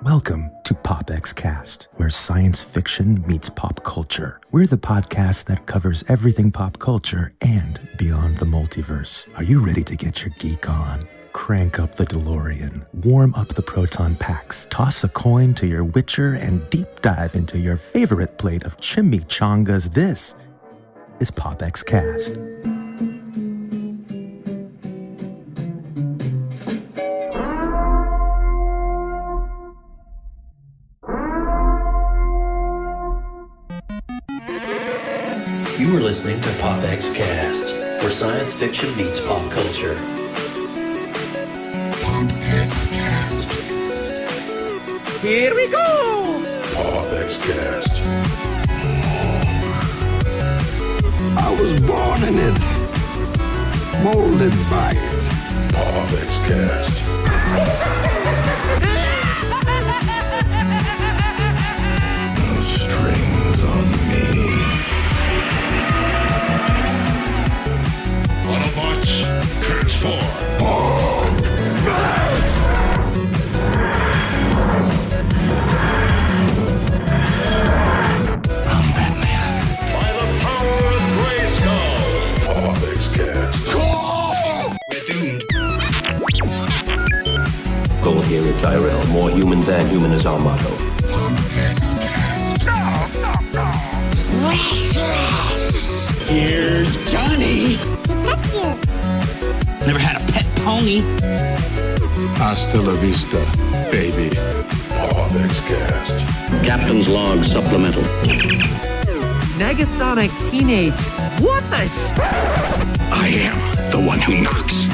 Welcome to PopXcast, where science fiction meets pop culture. We're the podcast that covers everything pop culture and beyond the multiverse. Are you ready to get your geek on? Crank up the DeLorean, warm up the proton packs, toss a coin to your Witcher, and deep dive into your favorite plate of chimichangas. This is PopXcast. You are listening to PopXcast, where science fiction meets pop culture. Here we go! PopXcast. I was born in it, molded by it. PopXcast. No strings on me. Autobots, transform. I'm Batman. By the power of Grayskull. PopXcast. We're doomed. Goal here at Tyrell. More human than human is our motto. Here's Johnny. Never had a pet pony. Hasta la vista, baby. PopXcast. Captain's log supplemental. Negasonic Teenage. What the I am the one who knocks.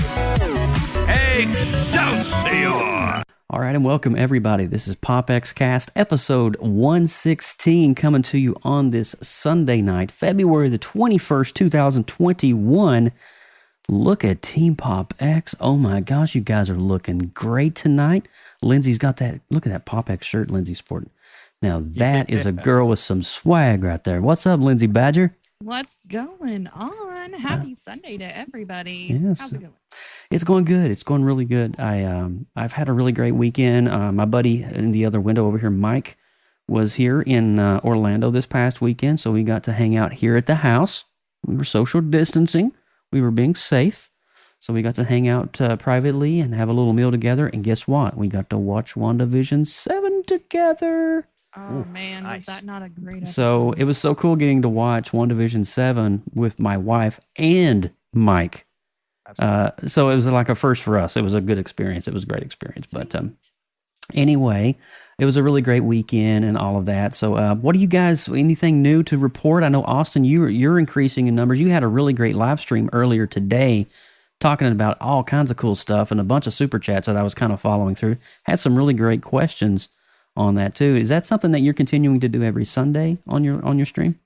Excelsior! All right, and welcome everybody. This is PopXcast episode 116 coming to you on this Sunday night, February the 21st, 2021. Look at Team PopX. Oh my gosh, you guys are looking great tonight. Lindsay's got that, look at that PopX shirt Lindsay's sporting. Now that is a girl with some swag right there. What's up, Lindsay Badger? What's going on? Happy Sunday to everybody. Yes. How's it going? It's going good. It's going really good. I've had a really great weekend. My buddy in the other window over here, Mike, was here in Orlando this past weekend, so we got to hang out here at the house. We were social distancing. We were being safe, so we got to hang out privately and have a little meal together. And guess what? We got to watch WandaVision 7 together. Oh, man. Nice. Was that not a great episode? So it was so cool getting to watch WandaVision 7 with my wife and Mike. So it was like a first for us. It was a good experience. It was a great experience. Sweet. But anyway, it was a really great weekend and all of that. So what do you guys, anything new to report? I know, Austin, you're increasing in numbers. You had a really great live stream earlier today talking about all kinds of cool stuff and a bunch of super chats that I was kind of following through. Had some really great questions on that too. Is that something that you're continuing to do every Sunday on your stream?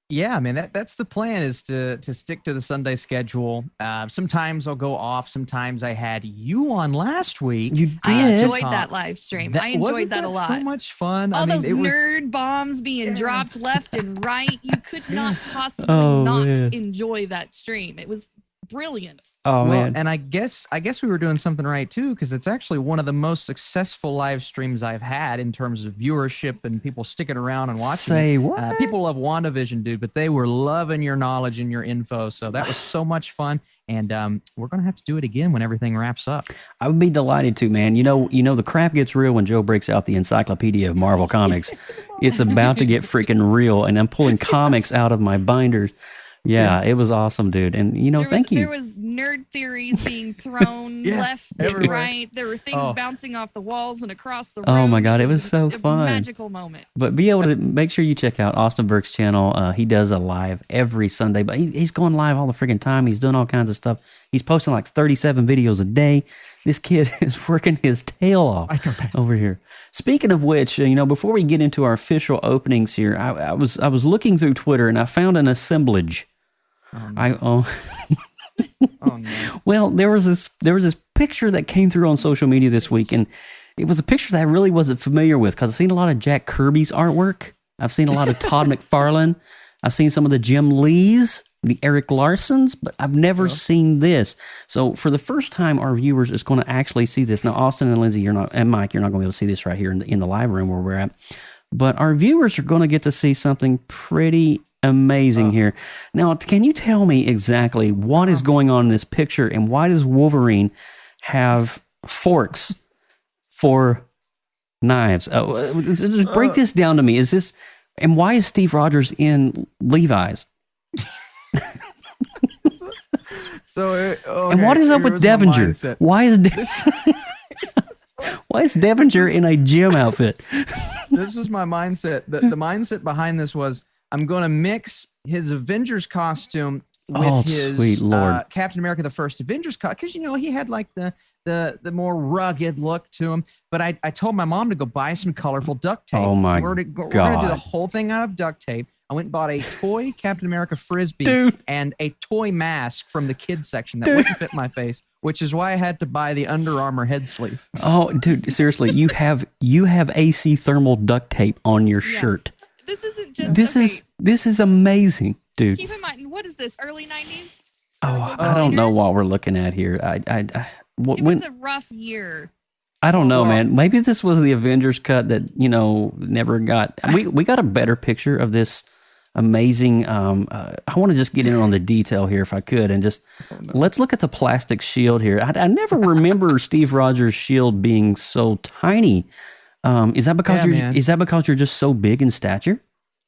Yeah, man, that's the plan, is to stick to the Sunday schedule. Sometimes I'll go off. Sometimes I had you on last week. You did. I enjoyed that live stream. I enjoyed that a lot. So much fun. All those nerd bombs being dropped left and right. You could not possibly enjoy that stream. It was brilliant. Oh, man. And I guess we were doing something right too, because it's actually one of the most successful live streams I've had in terms of viewership and people sticking around and watching. Say what? People love WandaVision, dude, but they were loving your knowledge and your info. So that was so much fun. And we're gonna have to do it again when everything wraps up. I would be delighted to, man. You know, the crap gets real when Joe breaks out the Encyclopedia of Marvel Comics. It's about to get freaking real, and I'm pulling comics out of my binders. Yeah, it was awesome, dude. And, thank you. There was nerd theories being thrown left and right. There were things bouncing off the walls and across the room. Oh, my God. It was so fun. A magical moment. But be able to make sure you check out Austin Burke's channel. He does a live every Sunday, but he's going live all the freaking time. He's doing all kinds of stuff. He's posting like 37 videos a day. This kid is working his tail off over here. Speaking of which, before we get into our official openings here, I was looking through Twitter and I found an assemblage. Oh, no. Well, there was this picture that came through on social media this week, and it was a picture that I really wasn't familiar with because I've seen a lot of Jack Kirby's artwork I've seen a lot of Todd McFarlane. I've seen some of the Jim Lees, the Eric Larsons, but I've never seen this. So for the first time, our viewers is going to actually see this. Now, Austin and Lindsay, and Mike, you're not going to be able to see this right here in the live room where we're at. But our viewers are going to get to see something pretty amazing here. Now, can you tell me exactly what is going on in this picture, and why does Wolverine have forks for knives? Just break this down to me. And why is Steve Rogers in Levi's? And what is up with Devinger? Why is Devinger in a gym outfit? This is my mindset. The mindset behind this was, I'm going to mix his Avengers costume with his sweet Lord. Captain America: The First Avengers costume, because he had like the more rugged look to him. But I told my mom to go buy some colorful duct tape. Oh my we're God. gonna do the whole thing out of duct tape. I went and bought a toy Captain America Frisbee and a toy mask from the kids section that wouldn't fit my face, which is why I had to buy the Under Armour head sleeve. Oh, dude, seriously, you have AC thermal duct tape on your shirt. This isn't just this is amazing, dude. Keep in mind, what is this? Early 90s? I don't know what we're looking at here. It was a rough year. I don't know, man. Maybe this was the Avengers cut that never got. We got a better picture of this amazing. I want to just get in on the detail here if I could, and just let's look at the plastic shield here. I never remember Steve Rogers' shield being so tiny. Is that because you're just so big in stature?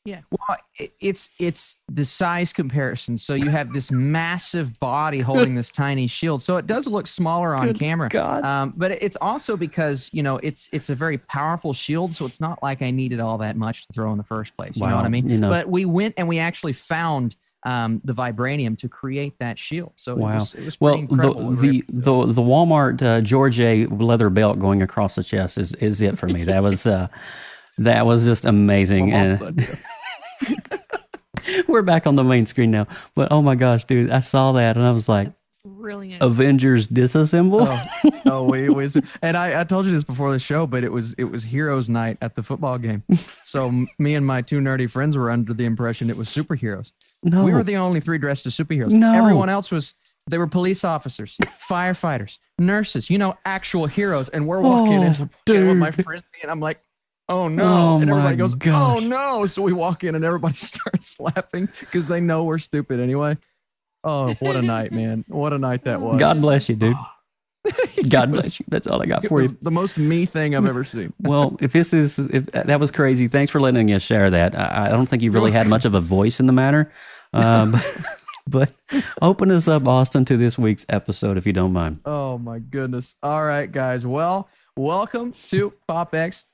Yes. Well, it's the size comparison. So you have this massive body holding this tiny shield, so it does look smaller on camera. God. But it's also because it's a very powerful shield, so it's not like I needed all that much to throw in the first place. You know what I mean? But we went and we actually found the vibranium to create that shield. So it was pretty incredible. The Walmart George A leather belt going across the chest is it for me. That was just amazing. And we're back on the main screen now. But oh my gosh, dude, I saw that and I was like, brilliant. Avengers disassemble. Wait. And I told you this before the show, but it was Heroes Night at the football game. So me and my two nerdy friends were under the impression it was superheroes. No. We were the only three dressed as superheroes. No. Everyone else they were police officers, firefighters, nurses, actual heroes. And we're walking in with my frisbee, and I'm like, oh no. And everybody goes, oh no. So we walk in and everybody starts laughing because they know we're stupid anyway. Oh, what a night, man. What a night that was. God bless you, dude. God bless you. That's all I got for you. The most me thing I've ever seen. Well, if that was crazy, thanks for letting us share that. I don't think you really had much of a voice in the matter. But open us up, Austin, to this week's episode, if you don't mind. Oh, my goodness. All right, guys. Well, welcome to PopX,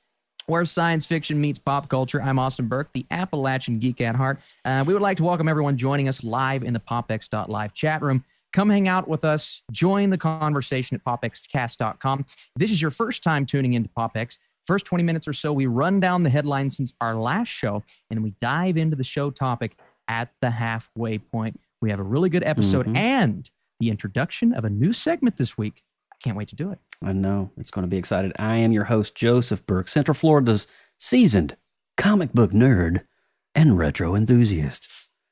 where science fiction meets pop culture. I'm Austin Burke, the Appalachian geek at heart. We would like to welcome everyone joining us live in the PopX.live chat room. Come hang out with us. Join the conversation at PopXcast.com. If this is your first time tuning into PopX, first 20 minutes or so, we run down the headlines since our last show, and we dive into the show topic at the halfway point. We have a really good episode and the introduction of a new segment this week. I can't wait to do it. I know. It's going to be excited. I am your host, Joseph Burke, Central Florida's seasoned comic book nerd and retro enthusiast.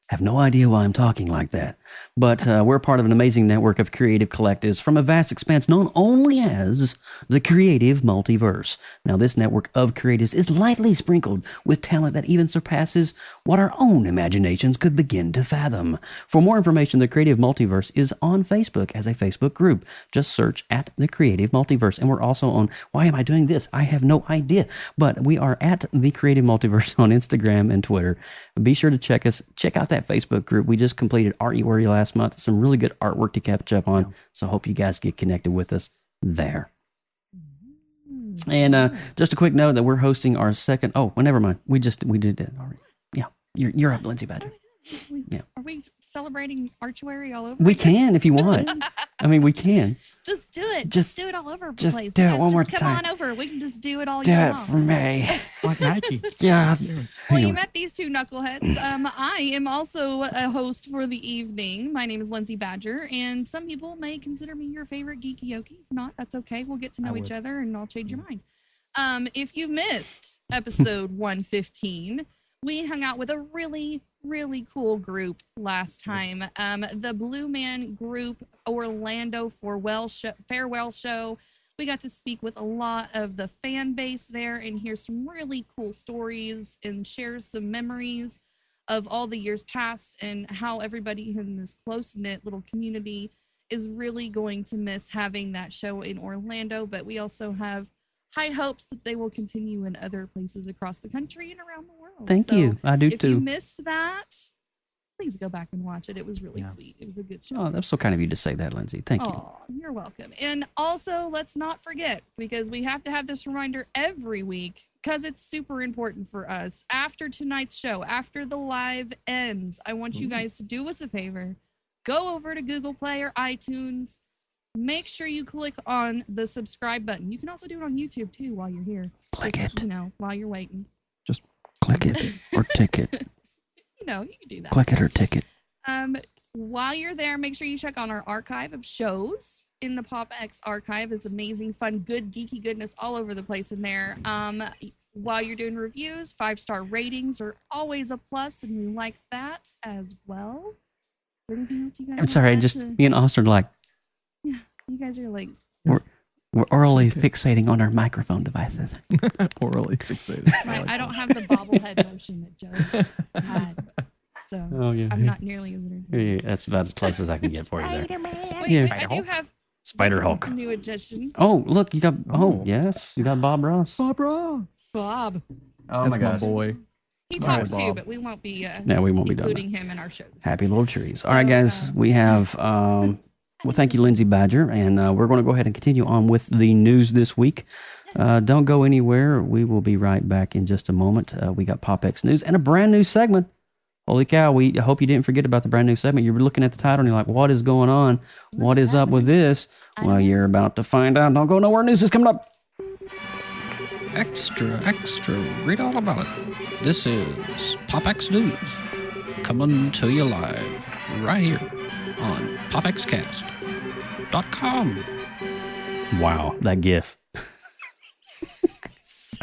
Have no idea why I'm talking like that, but we're part of an amazing network of creative collectives from a vast expanse known only as the Creative Multiverse. Now, this network of creatives is lightly sprinkled with talent that even surpasses what our own imaginations could begin to fathom. For more information, the Creative Multiverse is on Facebook as a Facebook group. Just search at the Creative Multiverse, and we're also on, why am I doing this? I have no idea, but we are at the Creative Multiverse on Instagram and Twitter. Be sure to check out that Facebook group. We just completed Art You Worry last month. Some really good artwork to catch up on. So hope you guys get connected with us there. And just a quick note that we're hosting our second. Oh, well, never mind. We did that already. Yeah, you're up, Lindsay Badger. Yeah. Are we celebrating archery all over? We can if you want. I mean, we can. Just do it. Just do it all over the place. Do it one more time. Come on over. We can just do it all year long. Do it for me. Like Nike. Yeah. Well, you met these two knuckleheads. I am also a host for the evening. My name is Lindsay Badger, and some people may consider me your favorite geeky yoki. If not, that's okay. We'll get to know each other, and I'll change your mind. If you missed episode 115, we hung out with a really, really cool group last time. The Blue Man Group Orlando farewell show. We got to speak with a lot of the fan base there and hear some really cool stories and share some memories of all the years past and how everybody in this close-knit little community is really going to miss having that show in Orlando. But we also have high hopes that they will continue in other places across the country and around the world. Thank you. I do too. If you missed that, please go back and watch it. It was really sweet. It was a good show. Oh, that's so kind of you to say that, Lindsay. Thank you. You're welcome. And also, let's not forget, because we have to have this reminder every week, because it's super important for us. After tonight's show, after the live ends, I want you guys to do us a favor. Go over to Google Play or iTunes. Make sure you click on the subscribe button. You can also do it on YouTube, too, while you're here. Click it. You know, while you're waiting. Just click it or tick it. You know, you can do that. Click it or tick it. While you're there, make sure you check on our archive of shows in the PopX archive. It's amazing, fun, good, geeky goodness all over the place in there. While you're doing reviews, 5-star ratings are always a plus, and we like that as well. Is there anything else you guys I'm sorry, me and Austin are like, yeah, you guys are like, we're orally fixating on our microphone devices. Orally fixated. I don't have the bobblehead motion that Joe had. So I'm not nearly as entertaining. Yeah, that's about as close as I can get for you there. Wait, I do have Spider Hulk. new addition. Oh, look, you got, yes, you got Bob Ross. Bob Ross. Bob. Oh, That's my boy. He talks Bob. too, but we won't be we won't be including him in our shows. Happy little trees. All right, guys, we have, well, thank you, Lindsay Badger, and we're going to go ahead and continue on with the news this week. Don't go anywhere. We will be right back in just a moment. We got PopX News and a brand new segment. Holy cow, I hope you didn't forget about the brand new segment. You're looking at the title and you're like, what is going on? What is up with this? Well, you're about to find out. Don't go nowhere. News is coming up. Extra, read all about it. This is PopX News, coming to you live right here on PopXcast.com. Wow, that GIF.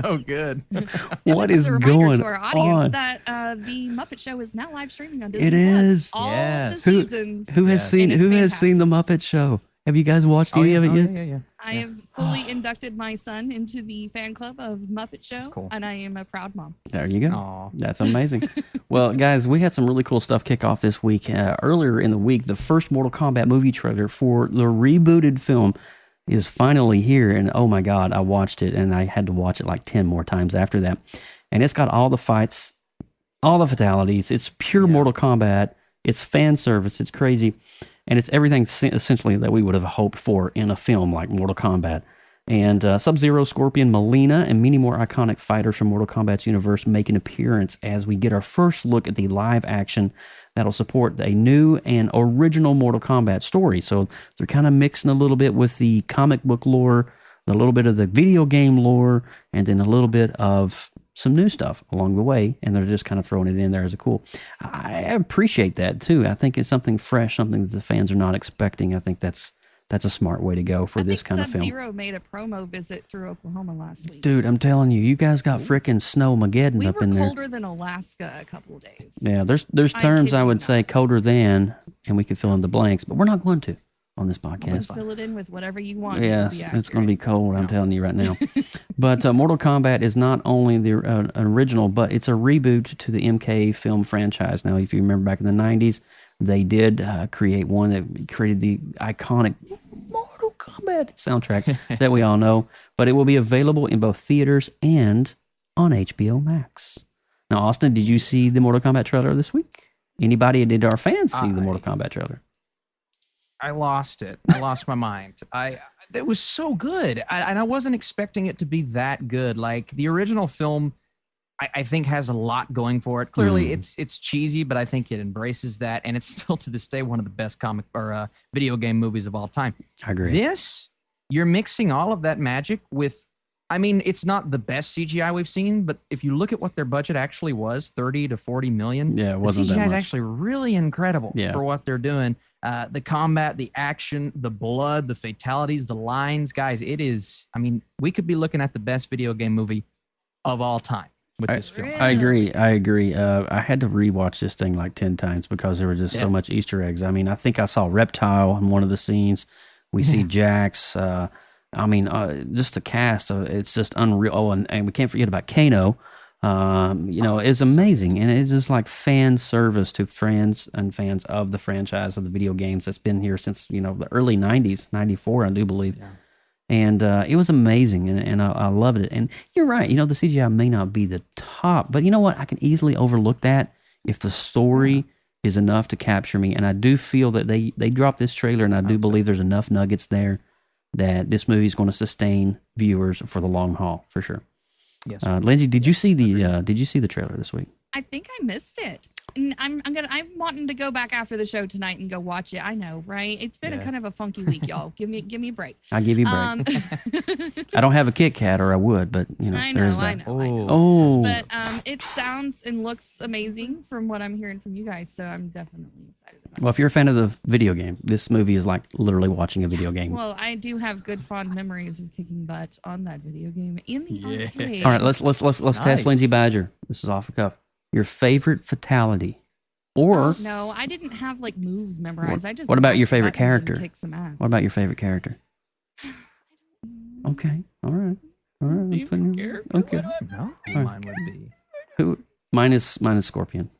So good. What is a reminder going to our audience on? that the Muppet Show is now live streaming on Disney It is. Plus. All Yes. of the seasons. Who has seen And it's the Muppet Show? Have you guys watched any of it yet? Yeah. I have fully inducted my son into the fan club of Muppet Show, cool. and I am a proud mom. There you go. Aw. That's amazing. Well, guys, we had some really cool stuff kick off this week. Earlier in the week, the first Mortal Kombat movie trailer for the rebooted film is finally here. And oh my God, I watched it and I had to watch it like 10 more times after that. And it's got all the fights, all the fatalities. It's pure Mortal Kombat. It's fan service. It's crazy. And it's everything essentially that we would have hoped for in a film like Mortal Kombat. And Sub-Zero, Scorpion, Melina, and many more iconic fighters from Mortal Kombat's universe make an appearance as we get our first look at the live action that'll support a new and original Mortal Kombat story. So they're kind of mixing a little bit with the comic book lore, a little bit of the video game lore, and then a little bit of some new stuff along the way, and they're just kind of throwing it in there as a cool. I appreciate that too. I think it's something fresh, something that the fans are not expecting. I think that's a smart way to go for this kind of film. Sub-Zero made a promo visit through Oklahoma last week. Dude, I'm telling you, you guys got freaking Snowmageddon up in there. We were colder than Alaska a couple of days. Yeah, there's terms I would say colder than, and we could fill in the blanks, but we're not going to on this podcast. Fill it in with whatever you want. Yeah, it's going to be cold, I'm telling you right now. But Mortal Kombat is not only the original, but it's a reboot to the MK film franchise. Now, if you remember back in the 90s, they did create one that created the iconic Mortal Kombat soundtrack that we all know, but it will be available in both theaters and on HBO Max. Now, Austin, did you see the Mortal Kombat trailer this week? Anybody, did our fans see the Mortal Kombat trailer? I lost it. I lost my mind. It was so good. And I wasn't expecting it to be that good. Like the original film, I think has a lot going for it. Clearly it's cheesy, but I think it embraces that. And it's still to this day, one of the best comic or video game movies of all time. I agree. This, you're mixing all of that magic with, I mean, it's not the best CGI we've seen, but if you look at what their budget actually was, 30 to 40 million. Yeah, it wasn't the CGI that much. is actually really incredible for what they're doing. The combat, the action, the blood, the fatalities, the lines, guys, it is, I mean, we could be looking at the best video game movie of all time. with this film. I agree. I had to rewatch this thing like 10 times because there were just so much Easter eggs. I mean, I think I saw Reptile in one of the scenes. We see Jax. Just the cast. It's just unreal. Oh, and we can't forget about Kano. It's amazing. And it's just like fan service to friends and fans of the franchise of the video games that's been here since, the early 90s, 94, I do believe. Yeah. And it was amazing, and I loved it. And you're right, the CGI may not be the top, but you know what? I can easily overlook that if the story is enough to capture me. And I do feel that they dropped this trailer, and I do believe there's enough nuggets there that this movie is going to sustain viewers for the long haul, for sure. Yes. Lindsay, did you see the trailer this week? I think I missed it. And I'm wanting to go back after the show tonight and go watch it. I know, right? It's been a kind of a funky week, y'all. Give me a break. I'll give you a break. I don't have a Kit Kat, or I would, but I there's know. that. Oh. But it sounds and looks amazing from what I'm hearing from you guys, so I'm definitely excited about it. Well, if you're a fan of the video game, this movie is like literally watching a video game. Well, I do have good fond memories of kicking butt on that video game in the arcade. All right, let's test Lindsay Badger. This is off the cuff. Your favorite fatality, or no, I didn't have like moves memorized. What about your favorite character? Kick some ass. What about your favorite character? Okay, all right. Okay. No, mine would be Mine is Scorpion.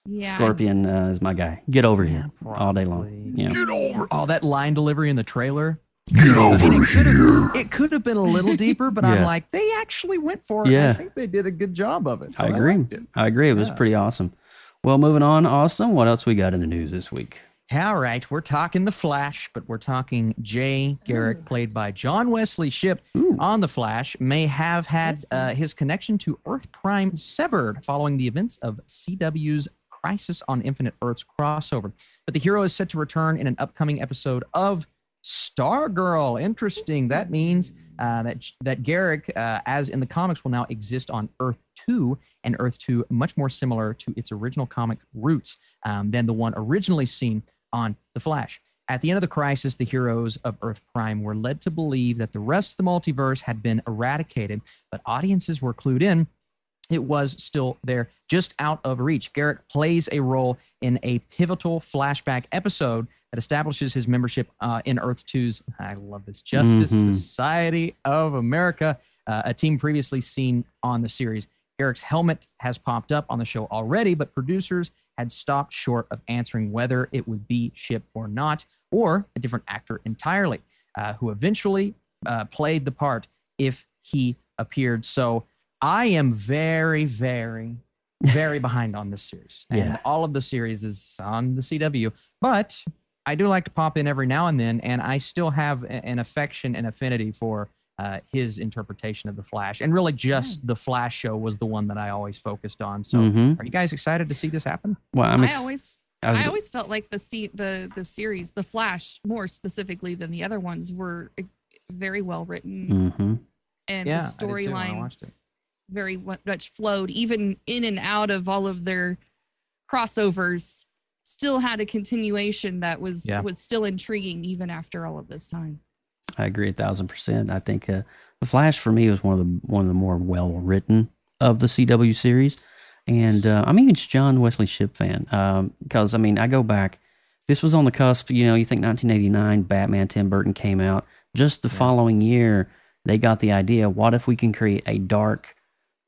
Yeah, Scorpion is my guy. Get over here all day long. Yeah. Get over. All that line delivery in the trailer. Get over here. It could have been a little deeper, but I'm like, they actually went for it. Yeah. I think they did a good job of it. So I agree. I agree. It was pretty awesome. Well, moving on, Austin, what else we got in the news this week? All right, we're talking The Flash, but we're talking Jay Garrick, played by John Wesley Shipp on The Flash, may have had his connection to Earth Prime severed following the events of CW's Crisis on Infinite Earths crossover. But the hero is set to return in an upcoming episode of Stargirl. Interesting. That means that Garrick, as in the comics, will now exist on Earth 2, and Earth 2 much more similar to its original comic roots than the one originally seen on The Flash. At the end of the crisis, the heroes of Earth Prime were led to believe that the rest of the multiverse had been eradicated, but audiences were clued in. It was still there, just out of reach. Garrick plays a role in a pivotal flashback episode that establishes his membership in Earth 2's, I love this, Justice Society of America, a team previously seen on the series. Garrick's helmet has popped up on the show already, but producers had stopped short of answering whether it would be Shipp or not, or a different actor entirely, who eventually played the part if he appeared. So I am very, very, very behind on this series. And all of the series is on the CW. But I do like to pop in every now and then, and I still have an affection and affinity for his interpretation of The Flash. And really just The Flash show was the one that I always focused on. So are you guys excited to see this happen? Well, I always felt like the series, The Flash, more specifically than the other ones, were very well written. And the storylines very much flowed, even in and out of all of their crossovers, still had a continuation that was still intriguing even after all of this time. I agree 1,000%. I think The Flash for me was one of the more well written of the CW series, and I'm even a John Wesley Shipp fan because I go back. This was on the cusp. You think 1989, Batman, Tim Burton came out. Just the following year, they got the idea. What if we can create a dark,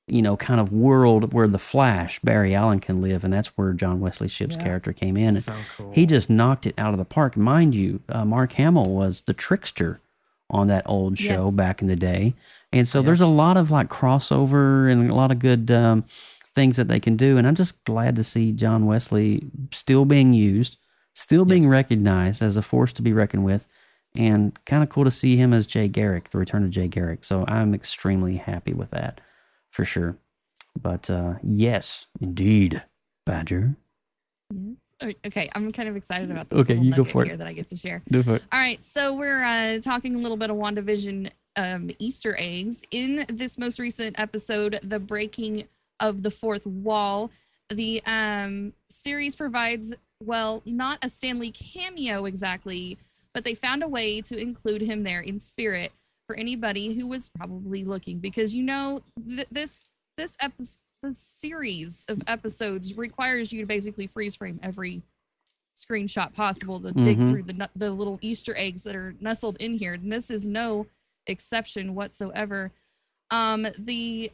kind of world where the Flash, Barry Allen, can live, and that's where John Wesley Shipp's character came in. So cool. He just knocked it out of the park. Mind you, Mark Hamill was the trickster on that old show back in the day. And so there's a lot of like crossover and a lot of good things that they can do. And I'm just glad to see John Wesley still being used, still being recognized as a force to be reckoned with, and kind of cool to see him as Jay Garrick, the return of Jay Garrick. So I'm extremely happy with that for sure. But yes, indeed, Badger. Okay, I'm kind of excited about this. Okay, little you go nugget for it. here that I get to share. Do it. All right, so we're talking a little bit of WandaVision Easter eggs. In this most recent episode, The Breaking of the Fourth Wall, the series provides, well, not a Stan Lee cameo exactly, but they found a way to include him there in spirit for anybody who was probably looking, because this the series of episodes requires you to basically freeze frame every screenshot possible to dig through the little Easter eggs that are nestled in here. And this is no exception whatsoever. The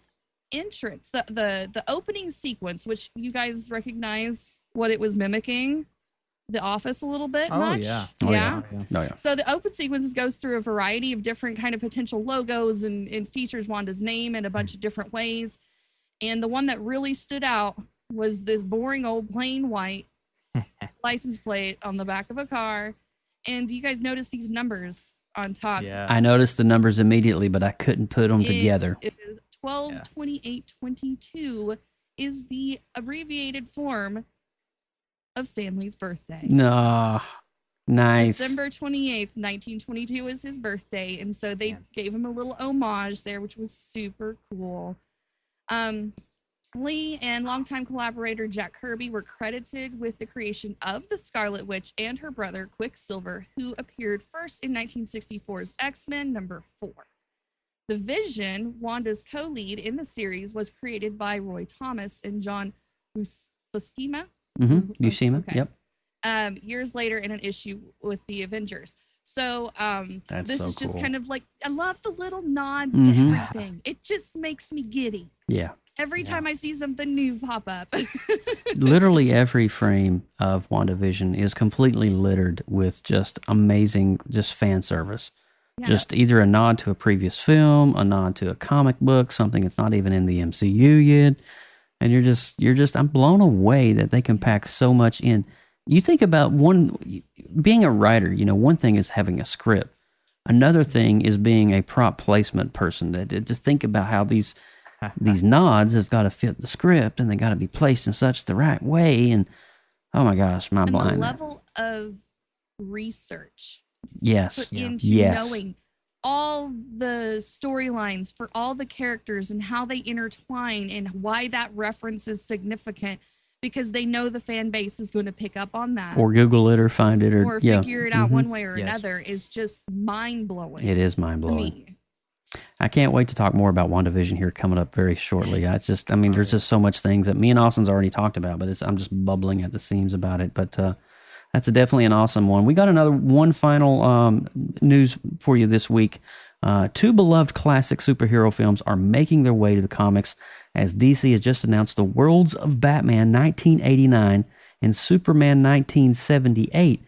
entrance, the opening sequence, which you guys recognize what it was mimicking, The Office a little bit. Yeah. So the open sequences goes through a variety of different kind of potential logos and features Wanda's name in a bunch of different ways. And the one that really stood out was this boring old plain white license plate on the back of a car. And do you guys notice these numbers on top? Yeah. I noticed the numbers immediately, but I couldn't put them together. It is 12/28/22 is the abbreviated form of Stanley's birthday. No, nice. December 28th, 1922 is his birthday, and so they gave him a little homage there, which was super cool. Lee and longtime collaborator Jack Kirby were credited with the creation of the Scarlet Witch and her brother Quicksilver, who appeared first in 1964's X-Men #4. The Vision, Wanda's co-lead in the series, was created by Roy Thomas and John Buscema. Buscema, Okay. yep. Years later in an issue with the Avengers. So this so is just cool. kind of like, I love the little nods to everything. It just makes me giddy. Yeah. Every time I see something new pop up. Literally every frame of WandaVision is completely littered with just amazing, just fan service. Yeah. Just either a nod to a previous film, a nod to a comic book, something that's not even in the MCU yet. And I'm blown away that they can pack so much in. You think about being a writer, one thing is having a script. Another thing is being a prop placement person. Just think about how these nods have got to fit the script and they got to be placed in such the right way. And oh my gosh, mind And the blowing. level of research Yes. put into Yes. knowing all the storylines for all the characters and how they intertwine and why that reference is significant, because they know the fan base is going to pick up on that Or Google it or find it or figure it out one way or another is just mind-blowing. It is mind to blowing. me. I can't wait to talk more about WandaVision here coming up very shortly. There's just so much things that me and Austin's already talked about, but I'm just bubbling at the seams about it. But that's definitely an awesome one. We got one final news for you this week. Two beloved classic superhero films are making their way to the comics as DC has just announced the Worlds of Batman 1989 and Superman 1978.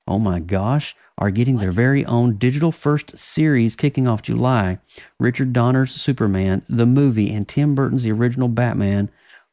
Oh my gosh, are getting their very own digital first series kicking off July. Richard Donner's Superman, the movie, and Tim Burton's the original Batman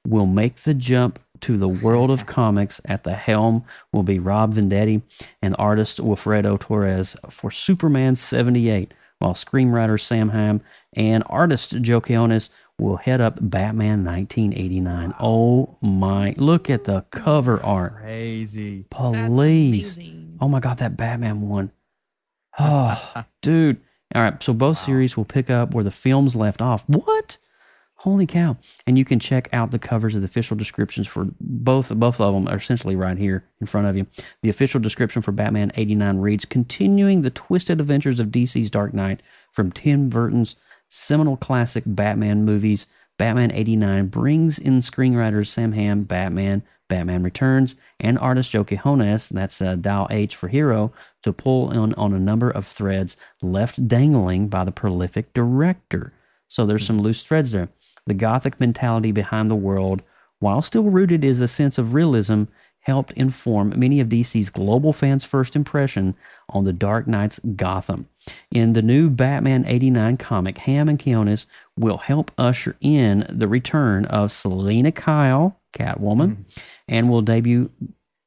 will make the jump to the world of comics. At the helm will be Rob Venditti and artist Wilfredo Torres for Superman 78, while screenwriter Sam Hamm and artist Joe Quinones will head up Batman 1989. Oh my, look at the cover art. Crazy. Please. Oh my God, that Batman one. Oh, dude. All right, so both series will pick up where the films left off. What? Holy cow. And you can check out the covers of the official descriptions for both of them are essentially right here in front of you. The official description for Batman 89 reads, continuing the twisted adventures of DC's Dark Knight from Tim Burton's seminal classic Batman movies, Batman 89 brings in screenwriters Sam Hamm, Batman Returns, and artist Joe Quinones, that's Dial H for Hero, to pull on a number of threads left dangling by the prolific director. So there's some loose threads there. The gothic mentality behind the world, while still rooted in a sense of realism, helped inform many of DC's global fans' first impression on the Dark Knight's Gotham. In the new Batman 89 comic, Hamm and Quinones will help usher in the return of Selena Kyle, Catwoman, and will debut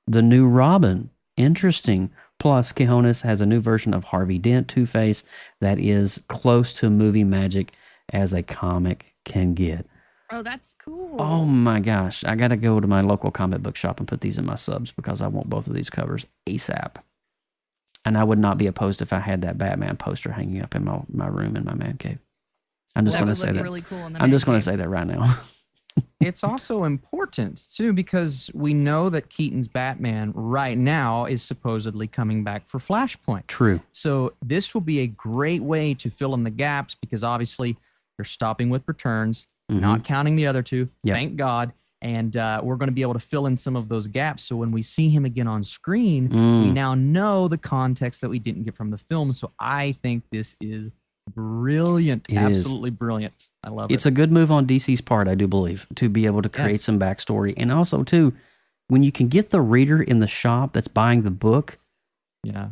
the new Robin. Interesting. Plus, Quinones has a new version of Harvey Dent, Two-Face, that is close to movie magic as a comic can get. Oh, that's cool. Oh my gosh. I got to go to my local comic book shop and put these in my subs because I want both of these covers ASAP. And I would not be opposed if I had that Batman poster hanging up in my room in my man cave. I'm just going to say that. Really cool in the I'm just man going to cave. say that right now. It's also important, too, because we know that Keaton's Batman right now is supposedly coming back for Flashpoint. True. So this will be a great way to fill in the gaps because obviously they're stopping with returns. not counting the other two. Yep. Thank God. And we're going to be able to fill in some of those gaps. So when we see him again on screen, we now know the context that we didn't get from the film. So I think this is brilliant. Absolutely brilliant. I love it. It's a good move on DC's part, I do believe, to be able to create some backstory. And also, too, when you can get the reader in the shop that's buying the book,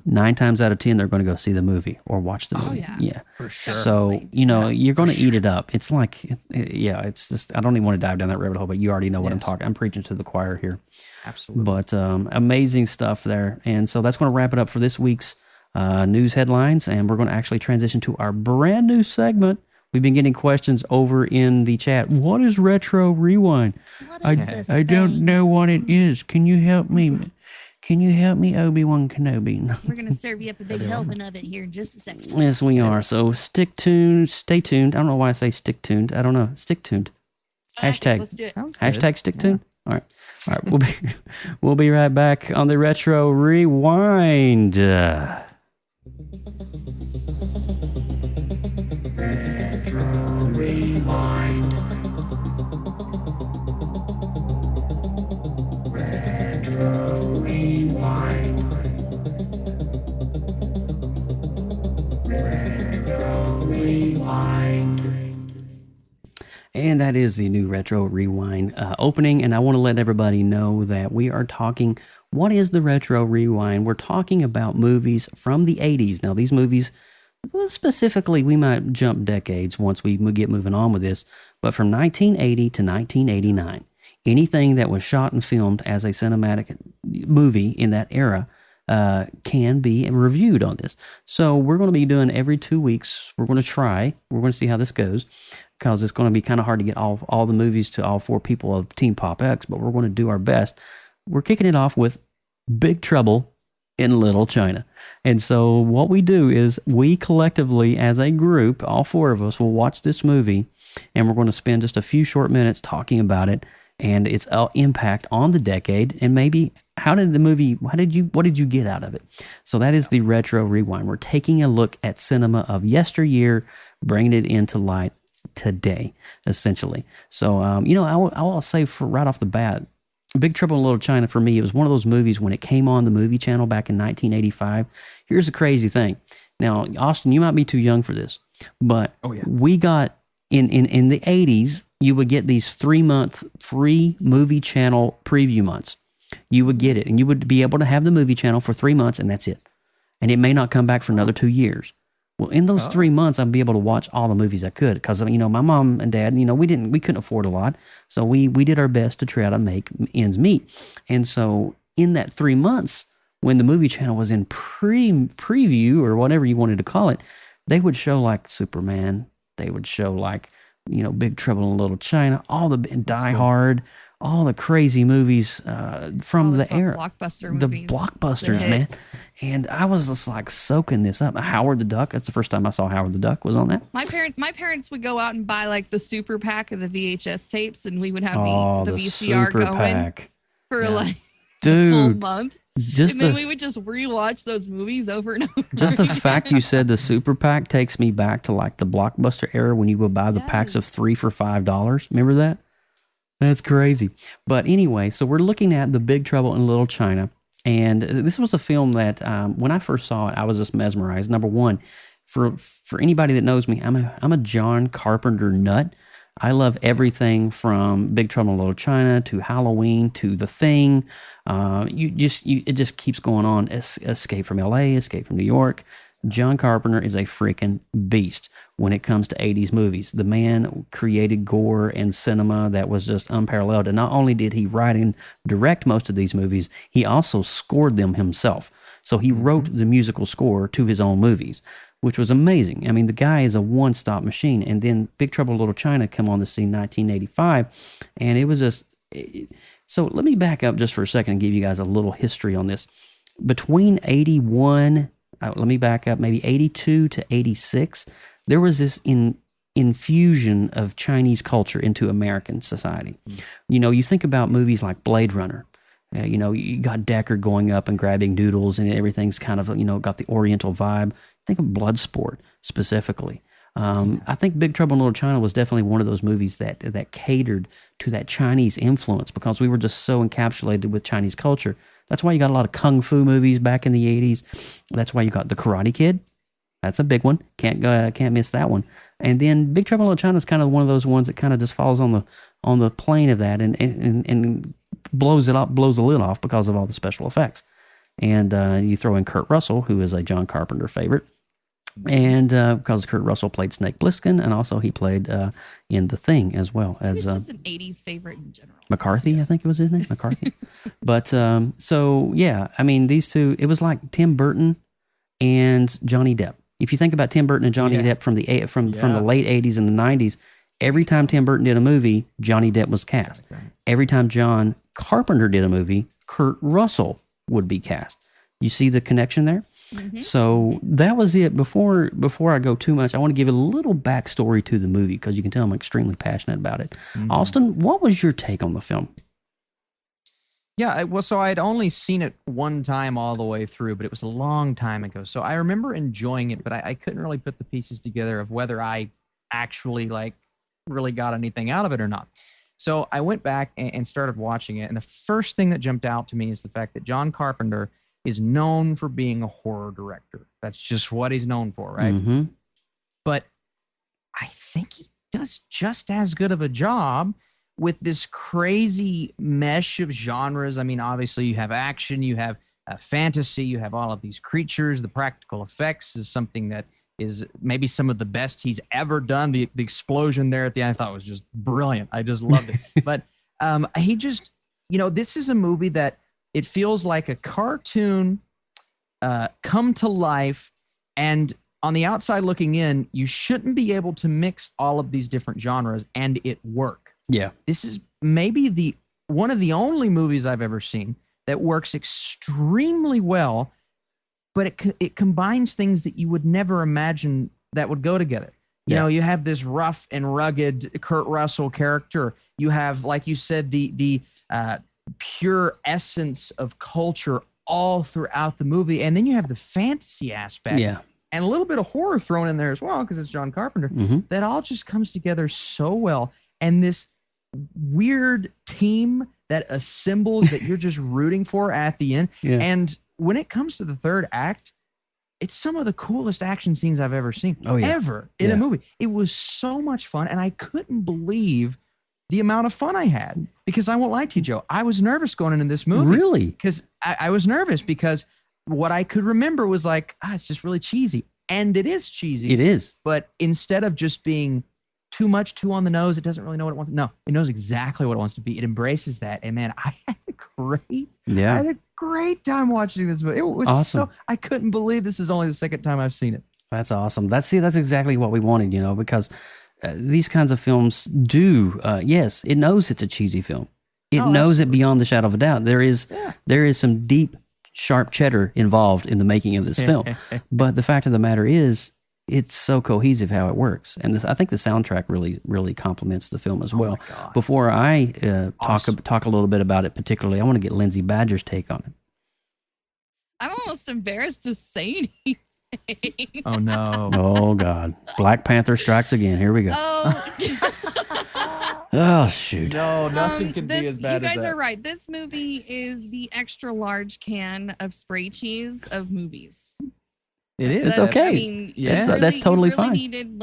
9 times out of 10, they're going to go see the movie or watch the movie. Yeah, for sure. So, you're going to eat it up. It's like, it's just, I don't even want to dive down that rabbit hole, but you already know what I'm talking. I'm preaching to the choir here. Absolutely. But amazing stuff there. And so that's going to wrap it up for this week's news headlines. And we're going to actually transition to our brand new segment. We've been getting questions over in the chat. What is Retro Rewind? I don't know what it is. Can you help me? Can you help me, Obi-Wan Kenobi? We're going to serve you up a big helping of it here in just a second. Yes, we are. So stay tuned. I don't know why I say stick tuned. I don't know. Stick tuned. Hashtag. Let's do it. Hashtag stick tuned. All right. We'll be right back on the Retro Rewind. Retro Rewind. Retro Rewind. Retro Rewind. And that is the new Retro Rewind opening. And I want to let everybody know that we are talking, what is the Retro Rewind? We're talking about movies from the 80s. Now, these movies, well, specifically, we might jump decades once we get moving on with this, but from 1980 to 1989, anything that was shot and filmed as a cinematic movie in that era can be reviewed on this. So we're going to be doing every 2 weeks. We're going to see how this goes, because it's going to be kind of hard to get all the movies to all 4 people of Team PopX, but we're going to do our best. We're kicking it off with Big Trouble in Little China. And so what we do is we collectively, as a group, all 4 of us will watch this movie, and we're going to spend just a few short minutes talking about it and its impact on the decade, and maybe what did you get out of it? So that is the Retro Rewind. We're taking a look at cinema of yesteryear, bringing it into light today, essentially. So, I will say right off the bat, Big Trouble in Little China, for me, it was one of those movies when it came on the movie channel back in 1985. Here's the crazy thing. Now, Austin, you might be too young for this, but we got, in the 80s, you would get these 3-month free movie channel preview months. You would get it, and you would be able to have the movie channel for 3 months, and that's it. And it may not come back for another 2 years. Well, in those 3 months, I'd be able to watch all the movies I could, because my mom and dad, we couldn't afford a lot, so we did our best to try to make ends meet. And so in that 3 months, when the movie channel was in preview or whatever you wanted to call it, they would show like Superman, they would show like Big Trouble in Little China, all the Die Hard, all the crazy movies from the era, movies, blockbusters, man. And I was just like soaking this up. Howard the Duck. That's the first time I saw Howard the Duck was on that. My parents would go out and buy like the super pack of the VHS tapes, and we would have the VCR super going pack. For like Dude, a full month. And then we would just rewatch those movies over and over. Just the fact you said the super pack takes me back to like the Blockbuster era when you would buy the packs of 3 for $5. Remember that? That's crazy. But anyway, so we're looking at The Big Trouble in Little China. And this was a film that when I first saw it, I was just mesmerized. Number one, for anybody that knows me, I'm a John Carpenter nut. I love everything from Big Trouble in Little China to Halloween to The Thing. It just keeps going on. Escape from LA, Escape from New York. John Carpenter is a freaking beast when it comes to 80s movies. The man created gore and cinema that was just unparalleled. And not only did he write and direct most of these movies, he also scored them himself. So he wrote the musical score to his own movies, which was amazing. I mean, the guy is a one-stop machine. And then Big Trouble in Little China come on the scene in 1985, and it was just... So let me back up just for a second and give you guys a little history on this. Between 81... let me back up, maybe 82 to 86, there was this infusion of Chinese culture into American society. You think about movies like Blade Runner. You got Deckard going up and grabbing doodles, and everything's kind of, got the Oriental vibe. Think of Bloodsport specifically. I think Big Trouble in Little China was definitely one of those movies that catered to that Chinese influence because we were just so encapsulated with Chinese culture. That's why you got a lot of kung fu movies back in the 80s. That's why you got The Karate Kid. That's a big one. Can't miss that one. And then Big Trouble in Little China is kind of one of those ones that kind of just falls on the plane of that and blows the lid off because of all the special effects. And you throw in Kurt Russell, who is a John Carpenter favorite. And because Kurt Russell played Snake Plissken, and also he played in The Thing as well as He's just an 80s favorite in general. McCarthy, yes. I think it was his name, McCarthy. But so yeah, I mean these two, it was like Tim Burton and Johnny Depp. If you think about Tim Burton and Johnny Depp from the late 80s and the 90s, every time Tim Burton did a movie, Johnny Depp was cast. Okay. Every time John Carpenter did a movie, Kurt Russell would be cast. You see the connection there? Mm-hmm. So that was it. Before I go too much, I want to give a little backstory to the movie because you can tell I'm extremely passionate about it. Mm-hmm. Austin, what was your take on the film? Yeah, well, so I'd only seen it one time all the way through, but it was a long time ago. So I remember enjoying it, but I couldn't really put the pieces together of whether I actually really got anything out of it or not. So I went back and started watching it, and the first thing that jumped out to me is the fact that John Carpenter is known for being a horror director. That's just what he's known for, right? Mm-hmm. But I think he does just as good of a job with this crazy mesh of genres. I mean, obviously you have action, you have fantasy, you have all of these creatures. The practical effects is something that is maybe some of the best he's ever done. The explosion there at the end, I thought was just brilliant. I just loved it. But he just, this is a movie that it feels like a cartoon come to life, and on the outside looking in, you shouldn't be able to mix all of these different genres and it work. Yeah. This is maybe one of the only movies I've ever seen that works extremely well, but it combines things that you would never imagine that would go together. You have this rough and rugged Kurt Russell character. You have, like you said, the pure essence of culture all throughout the movie. And then you have the fantasy aspect. Yeah. And a little bit of horror thrown in there as well, because it's John Carpenter. Mm-hmm. That all just comes together so well. And this weird team that assembles that you're just rooting for at the end. Yeah. And when it comes to the third act, it's some of the coolest action scenes I've ever seen. Ever in a movie. It was so much fun, and I couldn't believe the amount of fun I had, because I won't lie to you, Joe, I was nervous going into this movie. Really? Because I was nervous because what I could remember was like, it's just really cheesy. And it is cheesy. It is. But instead of just being too on the nose, it doesn't really know what it wants. No, it knows exactly what it wants to be. It embraces that. And man, I had a great time watching this movie. It was awesome. I couldn't believe this is only the second time I've seen it. That's awesome. That's exactly what we wanted, because these kinds of films do, yes, it knows it's a cheesy film. It knows it beyond the shadow of a doubt. There is some deep, sharp cheddar involved in the making of this film. But the fact of the matter is, it's so cohesive how it works. And I think the soundtrack really, really complements the film as well. Before I talk a little bit about it particularly, I want to get Lindsay Badger's take on it. I'm almost embarrassed to say anything. Oh, no. Oh, God. Black Panther strikes again. Here we go. Oh, shoot. No, nothing can be as bad as that. You guys are right. This movie is the extra large can of spray cheese of movies. It is. It's okay. I mean, that's totally fine. Needed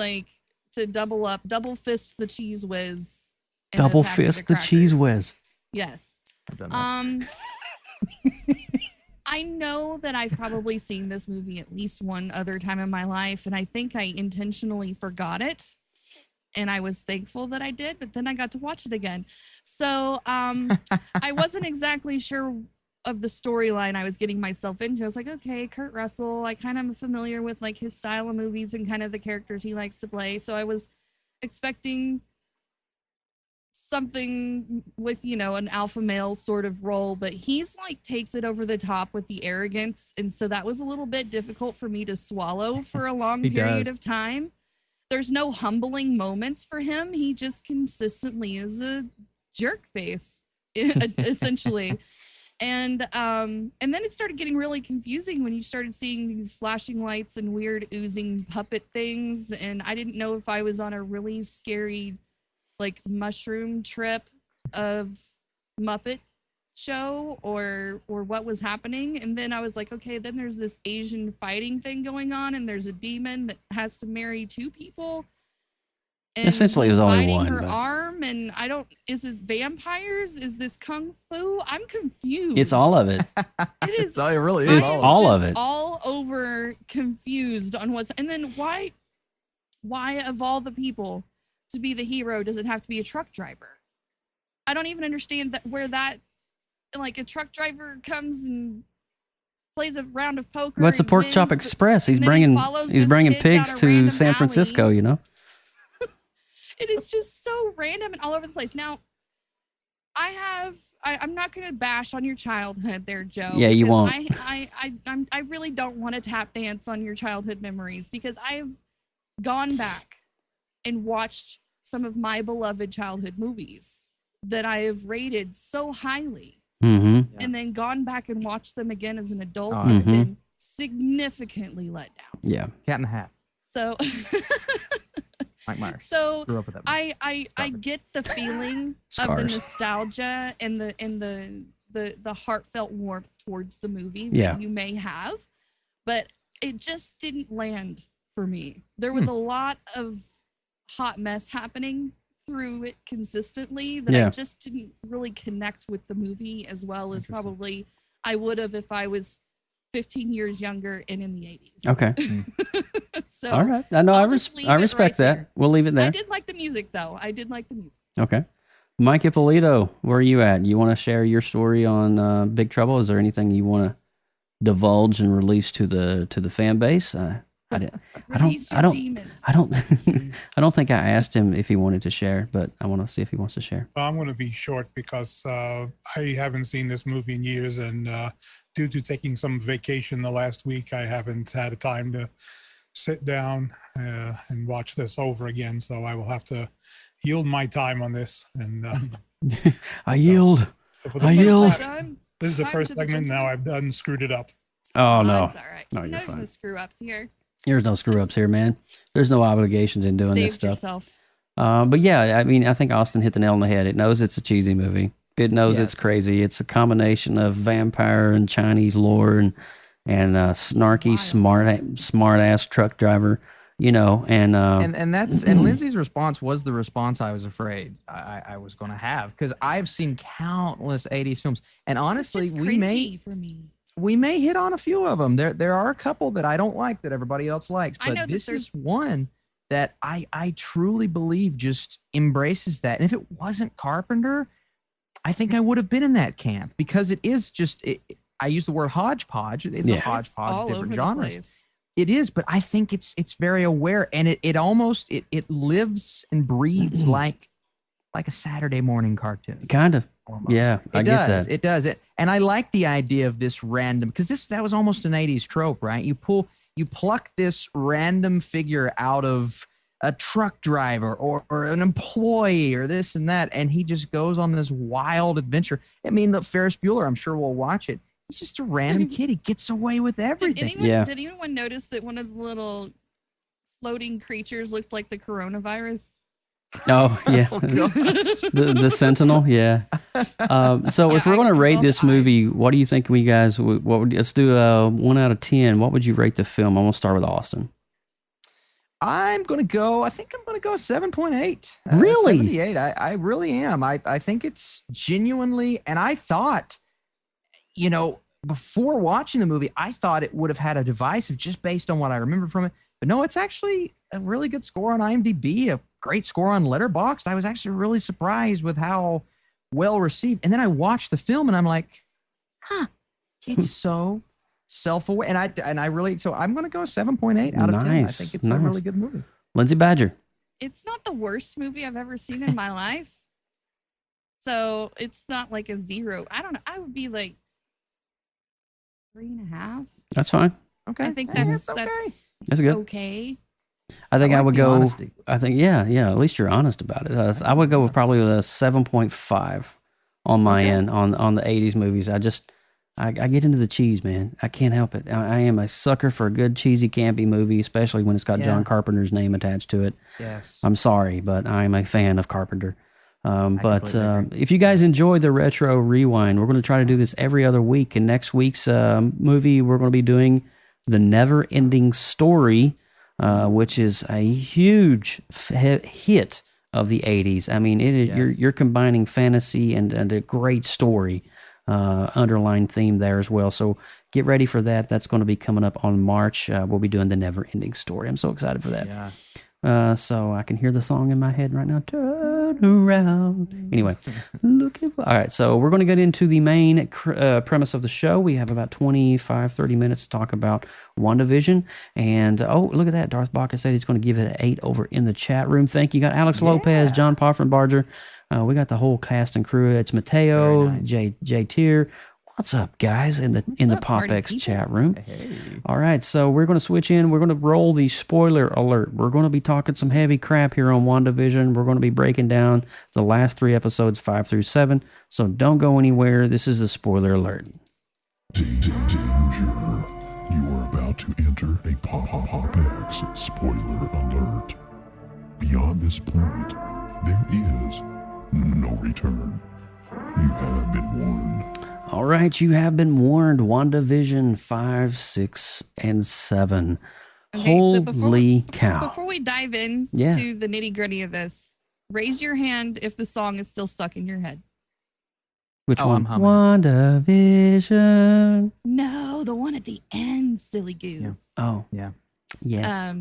to double fist the cheese whiz. Double fist the cheese whiz. Yes. I know that I've probably seen this movie at least one other time in my life, and I think I intentionally forgot it. And I was thankful that I did, but then I got to watch it again. So I wasn't exactly sure of the storyline I was getting myself into. I was like, okay, Kurt Russell, I kind of am familiar with his style of movies and kind of the characters he likes to play. So I was expecting something with, an alpha male sort of role, but he's takes it over the top with the arrogance. And so that was a little bit difficult for me to swallow for a long period of time. There's no humbling moments for him. He just consistently is a jerk face, essentially. And then it started getting really confusing when you started seeing these flashing lights and weird oozing puppet things. And I didn't know if I was on a really scary, like, mushroom trip of Muppet show or what was happening. And then I was like, okay, then there's this Asian fighting thing going on, and there's a demon that has to marry two people. And essentially, it was only biting one. her But arm, and is this vampires? Is this kung fu? I'm confused. it's all of it. It is. So it really is. It's all of just it. all over confused on what's, and then why of all the people to be the hero does it have to be a truck driver? I don't even understand where that, like, a truck driver comes and plays a round of poker. Well, it's a and Pork wins, Chop but- Express. and He's then bringing follows he's this bringing kid pigs down a to random San alley. Francisco. You know. It is just so random and all over the place. Now, I'm not going to bash on your childhood there, Joe. Yeah, you because won't. I really don't want to tap dance on your childhood memories, because I've gone back and watched some of my beloved childhood movies that I have rated so highly, Mm-hmm. and then gone back and watched them again as an adult, Oh, and have yeah. been significantly let down. Yeah. Cat in the Hat. So, Mike Myers. so Grew up with that movie. I get the feeling of the Scars. nostalgia and the heartfelt warmth towards the movie that Yeah. you may have, but it just didn't land for me. There was a lot of hot mess happening through it consistently that Yeah. I just didn't really connect with the movie as well as probably I would have if I was 15 years younger and in the 80s. Okay. So All right. I know. I'll just leave it respect right that. there. We'll leave it I there. did like the music, though. I did like the music. Okay. Mike Ippolito, where are you at? You want to share your story on Big Trouble? Is there anything you want to divulge and release to the fan base? Release your demon. I don't think I asked him if he wanted to share, but I want to see if he wants to share. Well, I'm going to be short because I haven't seen this movie in years, and due to taking some vacation the last week, I haven't had time to sit down and watch this over again. So I will have to yield my time on this. And I yield. for the I first yield. time- This is the Time first to segment. pretend. Now I've done screwed it up. Oh no, It's all right. No, you're There's fine. no screw ups here. There's no screw ups here, man. There's no obligations in doing this Saved stuff. yourself. But yeah, I mean, I think Austin hit the nail on the head. It knows it's a cheesy movie. It knows it's crazy. It's a combination of vampire and Chinese lore and snarky, smart ass truck driver. You know, and Lindsay's response was the response I was afraid I was going to have, because I've seen countless 80s films, and honestly, It's just cringy for me. we may hit on a few of them. There are a couple that I don't like that everybody else likes, I know but that this there's- is one that I truly believe just embraces that. And if it wasn't Carpenter, I think I would have been in that camp, because it is just I use the word hodgepodge. It's a It's hodgepodge all of different over the genres. place. It is, but I think it's very aware, and it almost lives and breathes like a Saturday morning cartoon. kind of. Almost. Yeah, I It get does. that. It does it, and I like the idea of this random, because that was almost an 80s trope, right? You pluck this random figure out of a truck driver or an employee or this and that, and he just goes on this wild adventure. I mean, the Ferris Bueller, I'm sure we'll watch it. He's just a random kid. He gets away with everything. Did anyone notice that one of the little floating creatures looked like the coronavirus? Oh yeah, the Sentinel. Yeah. So if we're going to rate this movie, what do you think we guys? What would let's do a 1 out of 10? What would you rate the film? I'm gonna start with Austin. I think I'm going to go 7.8. Really? 78. I really am. I think it's genuinely, and I thought, before watching the movie, I thought it would have had a divisive just based on what I remember from it. But no, it's actually a really good score on IMDb, a great score on Letterboxd. I was actually really surprised with how well received. And then I watched the film and I'm like, it's so self-aware. And I really, so I'm going to go 7.8 out of 10. I think it's a really good movie. Lindsay Badger. It's not the worst movie I've ever seen in my life. So it's not like a 0. I don't know. I would be like 3.5. That's fine. Okay. I think that's That's good. okay. I think I, like would the go. honesty. I think yeah. At least you're honest about it. I would go with probably a 7.5 on my end on the 80s movies. I get into the cheese, man. I can't help it. I am a sucker for a good cheesy campy movie, especially when it's got John Carpenter's name attached to it. Yes. I'm sorry, but I'm a fan of Carpenter. But if you guys enjoy the Retro Rewind, we're going to try to do this every other week. And next week's movie, we're going to be doing The Neverending Story, which is a huge hit of the 80s. I mean, it is, you're combining fantasy and a great story. Underlying theme there as well. So get ready for that. That's going to be coming up on March. We'll be doing The Never-Ending Story. I'm so excited for that. Yeah. So I can hear the song in my head right now. Turn around. Anyway, look at. All right, so we're going to get into the main premise of the show. We have about 25-30 minutes to talk about WandaVision. And, look at that. Darth Baca said he's going to give it an 8 over in the chat room. Thank you. Got Alex Lopez, John Poffenbarger. We got the whole cast and crew. It's Mateo, nice. J Tier. What's up, guys, in the PopX chat room? Hey. All right, so we're going to switch in. We're going to roll the spoiler alert. We're going to be talking some heavy crap here on WandaVision. We're going to be breaking down the last 3 episodes, 5 through 7. So don't go anywhere. This is the spoiler alert. Danger. You are about to enter a PopX spoiler alert. Beyond this point, there is no return. You have been warned. All right, you have been warned. WandaVision 5, 6, and 7. Okay, Holy cow. Before we dive in to the nitty gritty of this, raise your hand if the song is still stuck in your head. Which one? WandaVision. No, the one at the end, silly goose. Yeah. Oh. Yeah. Yes.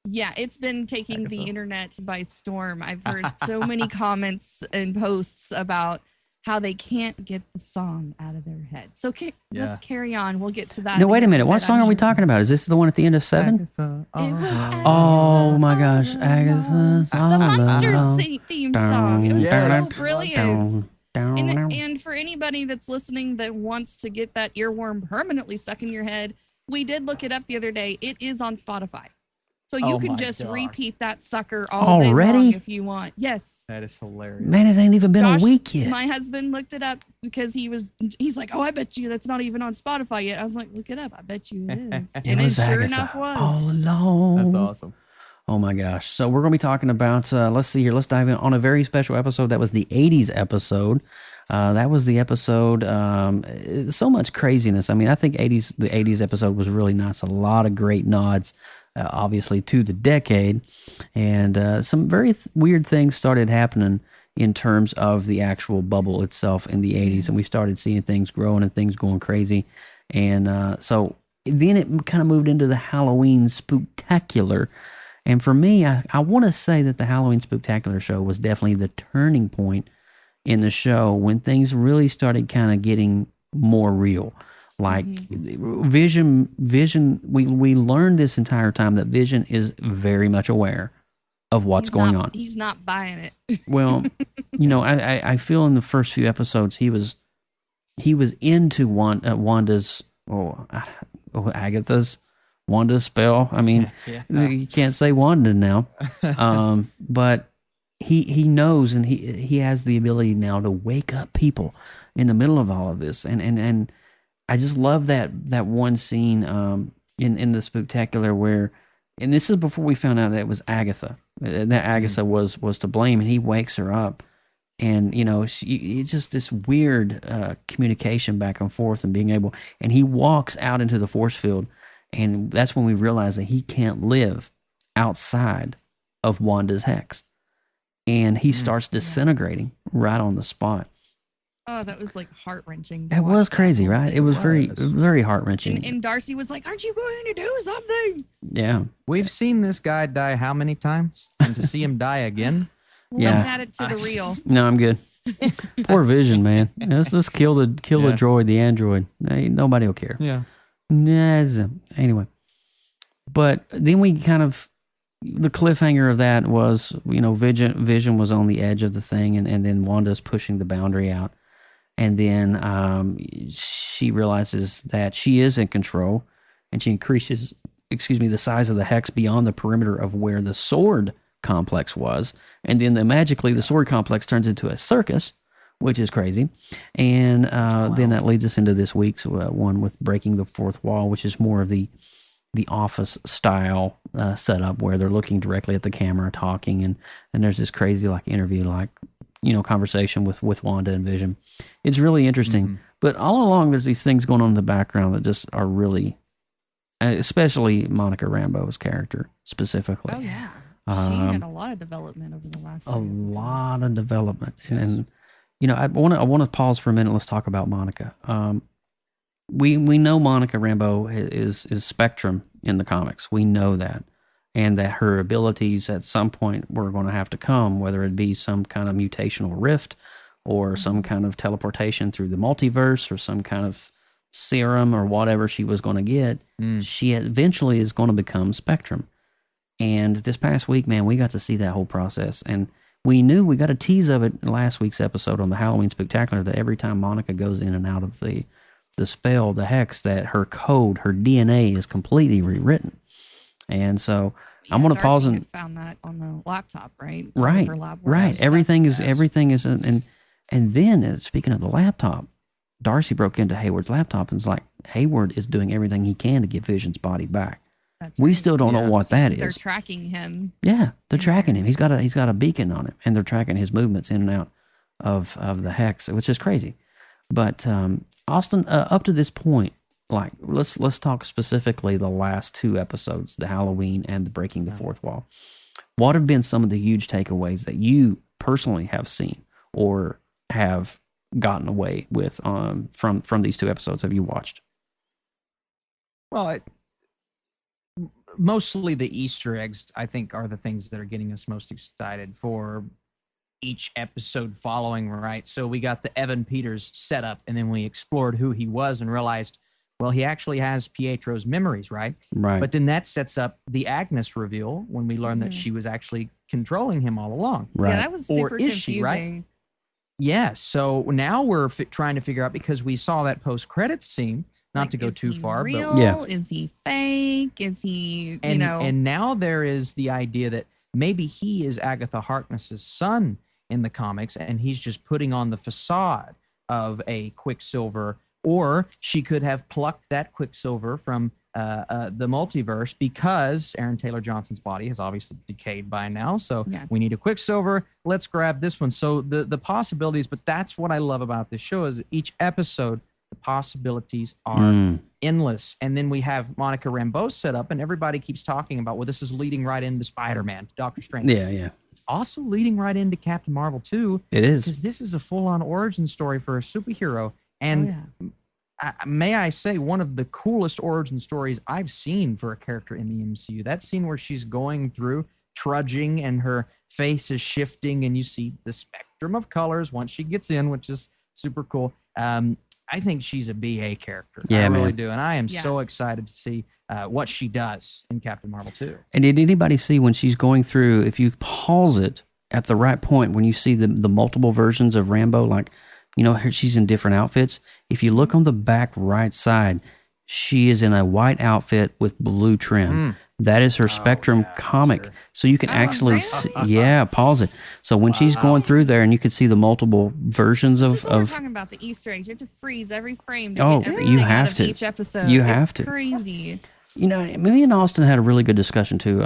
Yeah, it's been taking the internet by storm. I've heard so many comments and posts about how they can't get the song out of their head. So let's carry on. We'll get to that. No, wait a minute. What song are we talking about? Is this the one at the end of 7? Oh my gosh. Agatha's the Monsters theme song. It was so brilliant. And for anybody that's listening that wants to get that earworm permanently stuck in your head, we did look it up the other day. It is on Spotify. So you can just repeat that sucker all day long if you want. Yes. That is hilarious. Man, it ain't even been a week yet. My husband looked it up because he's like, I bet you that's not even on Spotify yet. I was like, look it up. I bet you it is. And it sure enough was. All alone. That's awesome. Oh my gosh. So we're going to be talking about, let's see here. Let's dive in on a very special episode. That was the 80s episode. That was the episode, so much craziness. I mean, I think the 80s episode was really nice. A lot of great nods. Obviously to the decade, and some very weird things started happening in terms of the actual bubble itself in the 80s, and we started seeing things growing and things going crazy, and so then it kind of moved into the Halloween Spooktacular, and for me, I want to say that the Halloween Spooktacular show was definitely the turning point in the show when things really started kind of getting more real. Like Vision, we learned this entire time that Vision is very much aware of what's going on. He's not buying it. Well, I feel in the first few episodes he was into Wanda's Agatha's Wanda's spell. I mean, you can't say Wanda now, but he knows, and he has the ability now to wake up people in the middle of all of this, and I just love that one scene in the Spooktacular where, and this is before we found out that it was Agatha, that Agatha was to blame, and he wakes her up, and it's just this weird communication back and forth, and being able, and he walks out into the force field, and that's when we realize that he can't live outside of Wanda's hex, and he starts disintegrating right on the spot. Oh, that was like heart-wrenching. It was crazy, right? It was very, very heart-wrenching. And Darcy was like, aren't you going to do something? Yeah. We've seen this guy die how many times? And to see him die again? We'll add it to the reel. No, I'm good. Poor Vision, man. Let's kill the droid, the android. Nobody will care. Yeah. Anyway. But then we kind of, the cliffhanger of that was, Vision was on the edge of the thing, and then Wanda's pushing the boundary out. And then she realizes that she is in control, and she increases, the size of the hex beyond the perimeter of where the sword complex was. And then magically the sword complex turns into a circus which is crazy. And then that leads us into this week's one with Breaking the Fourth Wall, which is more of the Office style setup where they're looking directly at the camera, talking, and there's this crazy like interview, like conversation with Wanda and Vision. It's really interesting, but all along there's these things going on in the background that just are really, especially Monica Rambeau's character specifically. Oh yeah, she had a lot of development over the last. Lot of development, and I want to pause for a minute. Let's talk about Monica. We know Monica Rambeau is Spectrum in the comics. We know that. And that her abilities at some point were going to have to come, whether it be some kind of mutational rift or some kind of teleportation through the multiverse or some kind of serum or whatever she was going to get. She eventually is going to become Spectrum. And this past week, man, we got to see that whole process. And we got a tease of it in last week's episode on the Halloween Spectacular that every time Monica goes in and out of the spell, the hex, that her code, her DNA is completely rewritten. And so I'm going to pause and found that on the laptop, right? Right. Everything is, and then speaking of the laptop, Darcy broke into Hayward's laptop and was like, Hayward is doing everything he can to get Vision's body back. We still don't know what that is. They're tracking him. Yeah, they're tracking him. He's got a beacon on him, and they're tracking his movements in and out of the hex, which is crazy. But Austin, up to this point, like let's talk specifically the last two episodes, the Halloween and the Breaking the Fourth Wall. What have been some of the huge takeaways that you personally have seen or have gotten away with from these two episodes? Have you watched? Well, mostly the Easter eggs, I think, are the things that are getting us most excited for each episode following, right? So we got the Evan Peters setup, and then we explored who he was and realized, well, he actually has Pietro's memories, right? Right. But then that sets up the Agnes reveal when we learn that she was actually controlling him all along. Right. Yeah, that was super confusing. She, right? Yeah, so now we're trying to figure out, because we saw that post-credits scene, not to go too far, real? but yeah. Is he fake? Is he, And now there is the idea that maybe he is Agatha Harkness's son in the comics, and he's just putting on the facade of a Quicksilver, or she could have plucked that Quicksilver from the multiverse, because Aaron Taylor Johnson's body has obviously decayed by now. So we need a Quicksilver. Let's grab this one. So the possibilities, but that's what I love about this show, is each episode, the possibilities are endless. And then we have Monica Rambeau set up, and everybody keeps talking about, well, this is leading right into Spider-Man, Doctor Strange. Yeah. Also leading right into Captain Marvel too. It is. Because this is a full-on origin story for a superhero. And may I say, one of the coolest origin stories I've seen for a character in the MCU. That scene where she's going through, trudging, and her face is shifting, and you see the spectrum of colors once she gets in, which is super cool. I think she's a BA character. Yeah, I really man. do. And I am so excited to see what she does in Captain Marvel 2. And did anybody see when she's going through, if you pause it at the right point, when you see the multiple versions of Rambeau, like, she's in different outfits. If you look on the back right side, she is in a white outfit with blue trim. That is her Spectrum comic. Sure. So you can actually see, pause it. So when she's going through there, and you can see the multiple versions This is what we're talking about, the Easter eggs. You have to freeze every frame to get everything you have out of to. each episode. You have to. Crazy. Me and Austin had a really good discussion too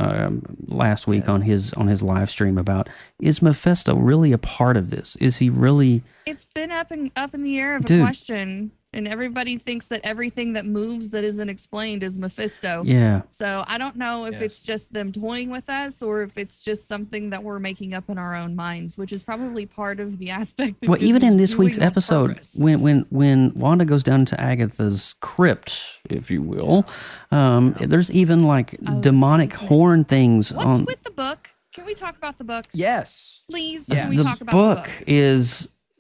last week on his live stream about, is Mephisto really a part of this? Is he really? It's been up in the air of a question, and everybody thinks that everything that moves that isn't explained is Mephisto. Yeah. So I don't know if it's just them toying with us, or if it's just something that we're making up in our own minds, which is probably part of the aspect. Well, even in this week's episode, when Wanda goes down to Agatha's crypt, if you will, there's even like demonic horn things. What's with the book? Can we talk about the book? Yes. Please, Yeah. can we talk about the book?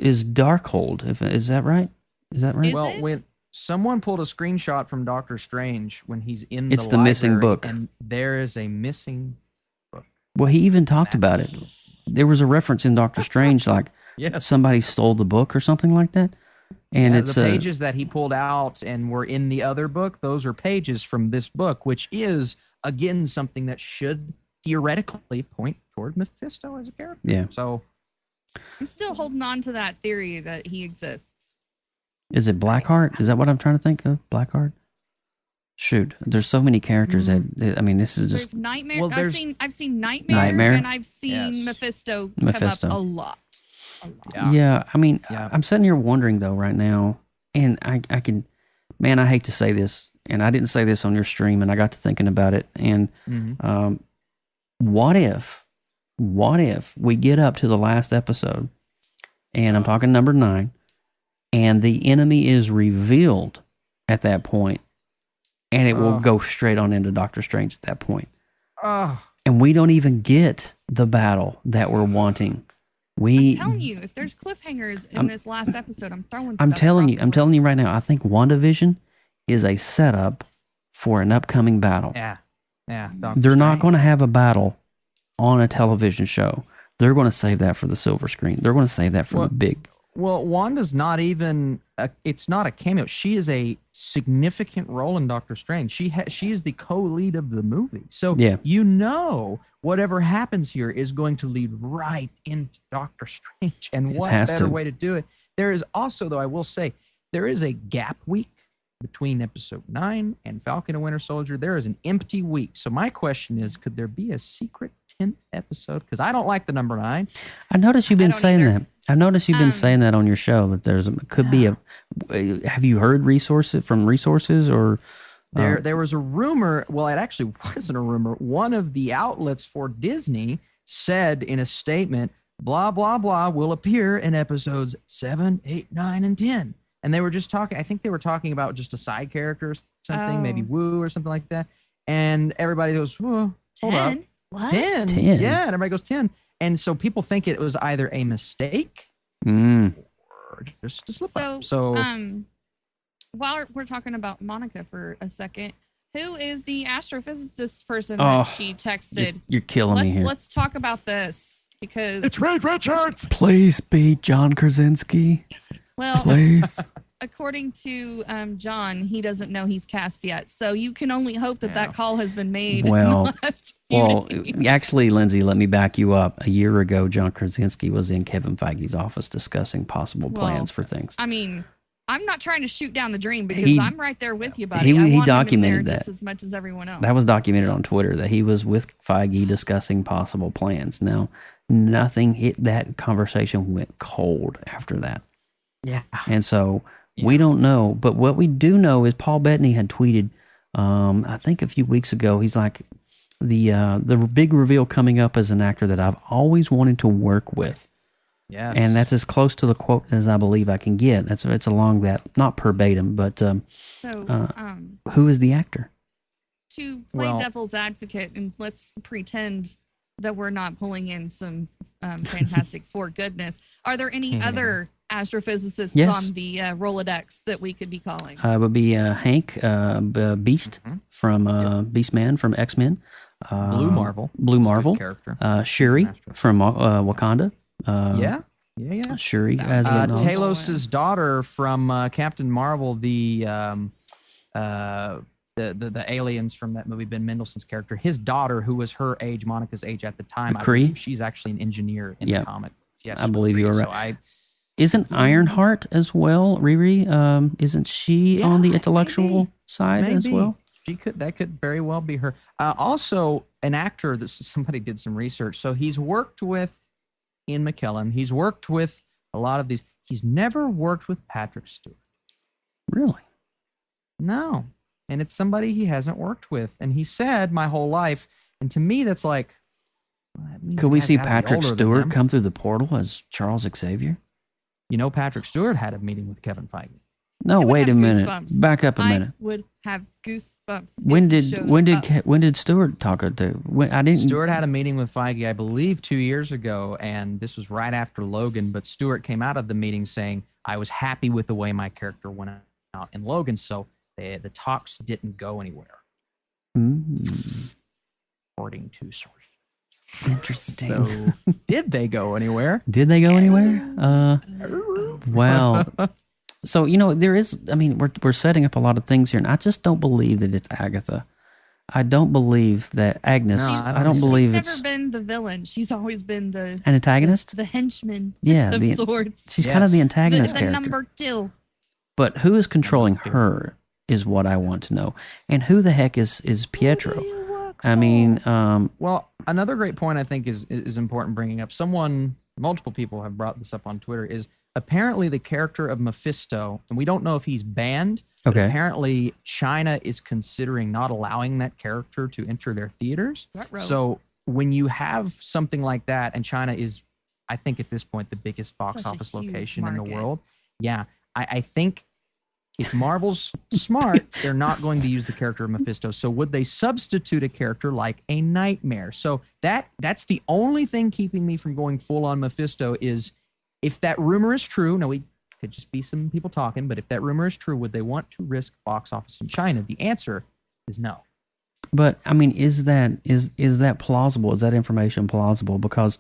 is Darkhold. Is that right? Is that right? Well, when someone pulled a screenshot from Doctor Strange when he's in the It's the missing library, book. and there is a missing book. Well, he even talked about it. There was a reference in Doctor Strange, like somebody stole the book or something like that. And it's the pages that he pulled out and were in the other book. Those are pages from this book, which is again something that should theoretically point toward Mephisto as a character. Yeah. So I'm still holding on to that theory that he exists. Is it Blackheart? Is that what I'm trying to think of? Blackheart? Shoot, there's so many characters that I mean, this is just There's Nightmare. Well, I've seen Nightmare, Nightmare. and I've seen Mephisto come up a lot. Yeah, I mean, I'm sitting here wondering though right now, and I can, man, I hate to say this, and I didn't say this on your stream, and I got to thinking about it, and what if we get up to the last episode, and I'm talking number 9, and the enemy is revealed at that point, and it will go straight on into Doctor Strange at that point. And we don't even get the battle that we're wanting. I'm telling you, if there's cliffhangers in this last episode, I'm throwing. I'm telling you right now. I think WandaVision is a setup for an upcoming battle. Yeah. They're not going to have a battle on a television show. They're going to save that for the silver screen. They're going to save that for the big. Well, Wanda's not even. It's not a cameo. She is a significant role in Doctor Strange. She is the co-lead of the movie. So whatever happens here is going to lead right into Doctor Strange. And what better way to do it? There is also, though, I will say, there is a gap week between episode 9 and Falcon and Winter Soldier. There is an empty week. So my question is, could there be a secret 10th episode? Because I don't like the number 9. I noticed you've been saying that. I noticed you've been saying that on your show, that could be a. Have you heard from resources or? There was a rumor. Well, it actually wasn't a rumor. One of the outlets for Disney said in a statement, blah, blah, blah will appear in episodes 7, 8, 9, and 10. And they were just talking, I think they were talking about just a side character or something, maybe Woo or something like that. And everybody goes, whoa, hold up. What? 10. Yeah, and everybody goes 10. And so people think it was either a mistake or just a slip up. So while we're talking about Monica for a second, who is the astrophysicist person that she texted? You're killing me here. Let's talk about this because it's Reed Richards. Please be John Krasinski. Well, please. According to John, he doesn't know he's cast yet, so you can only hope that call has been made. Well, actually, Lindsay, let me back you up. A year ago, John Krasinski was in Kevin Feige's office discussing possible plans for things. I mean, I'm not trying to shoot down the dream because I'm right there with you, buddy. He documented that just as much as everyone else. That was documented on Twitter that he was with Feige discussing possible plans. Now, nothing hit that conversation went cold after that. Yeah. And so we don't know. But what we do know is Paul Bettany had tweeted, I think a few weeks ago, he's like, the big reveal coming up as an actor that I've always wanted to work with. Yes. And that's as close to the quote as I believe I can get. It's along that, not verbatim, but who is the actor? To play devil's advocate, and let's pretend that we're not pulling in some Fantastic Four goodness. Are there any other astrophysicists on the Rolodex that we could be calling? It would be Hank Beast from Beastman from X-Men. Blue Marvel character. Shuri from Wakanda. Yeah. Shuri as Talos's daughter from Captain Marvel, the aliens from that movie, Ben Mendelsohn's character, his daughter, who was her age, Monica's age at the time. I believe she's actually an engineer in the comic. Yes, I believe you were right. Isn't Ironheart as well, Riri? Isn't she on the intellectual side as well? That could very well be her. Also, an actor that somebody did some research. So he's worked with Ian McKellen. He's worked with a lot of these. He's never worked with Patrick Stewart. Really? No. And it's somebody he hasn't worked with. And he said, my whole life. And to me, that's like, could we see Patrick Stewart come through the portal as Charles Xavier? You know, Patrick Stewart had a meeting with Kevin Feige. No, wait a minute. Back up a minute. I would have goosebumps. When did Stewart talk to? Stewart had a meeting with Feige, I believe, 2 years ago, and this was right after Logan. But Stewart came out of the meeting saying, "I was happy with the way my character went out in Logan, so the talks didn't go anywhere." According to sources. Interesting. So, did they go anywhere? Did they go anywhere? Well, so there is. I mean, we're setting up a lot of things here, and I just don't believe that it's Agatha. I don't believe that Agnes. No, I don't believe She's it's never been the villain. She's always been the an antagonist. the henchman. Yeah, of sorts. She's kind of the antagonist the character. number 2. But who is controlling her is what I want to know. And who the heck is Pietro? I mean, well, another great point I think is important bringing up. Multiple people have brought this up on Twitter, is apparently the character of Mephisto, and we don't know if he's banned, but Okay. apparently China is considering not allowing that character to enter their theaters. Ruh-roh. So when you have something like that, and China is, I think at this point, the biggest box Such a office huge location in the market. world. Yeah, I think if Marvel's smart, they're not going to use the character of Mephisto. So would they substitute a character like a Nightmare? So that's the only thing keeping me from going full on Mephisto is if that rumor is true. Now, we could just be some people talking, but if that rumor is true, would they want to risk box office in China? The answer is no. but I mean, is that plausible? Is that information plausible? Because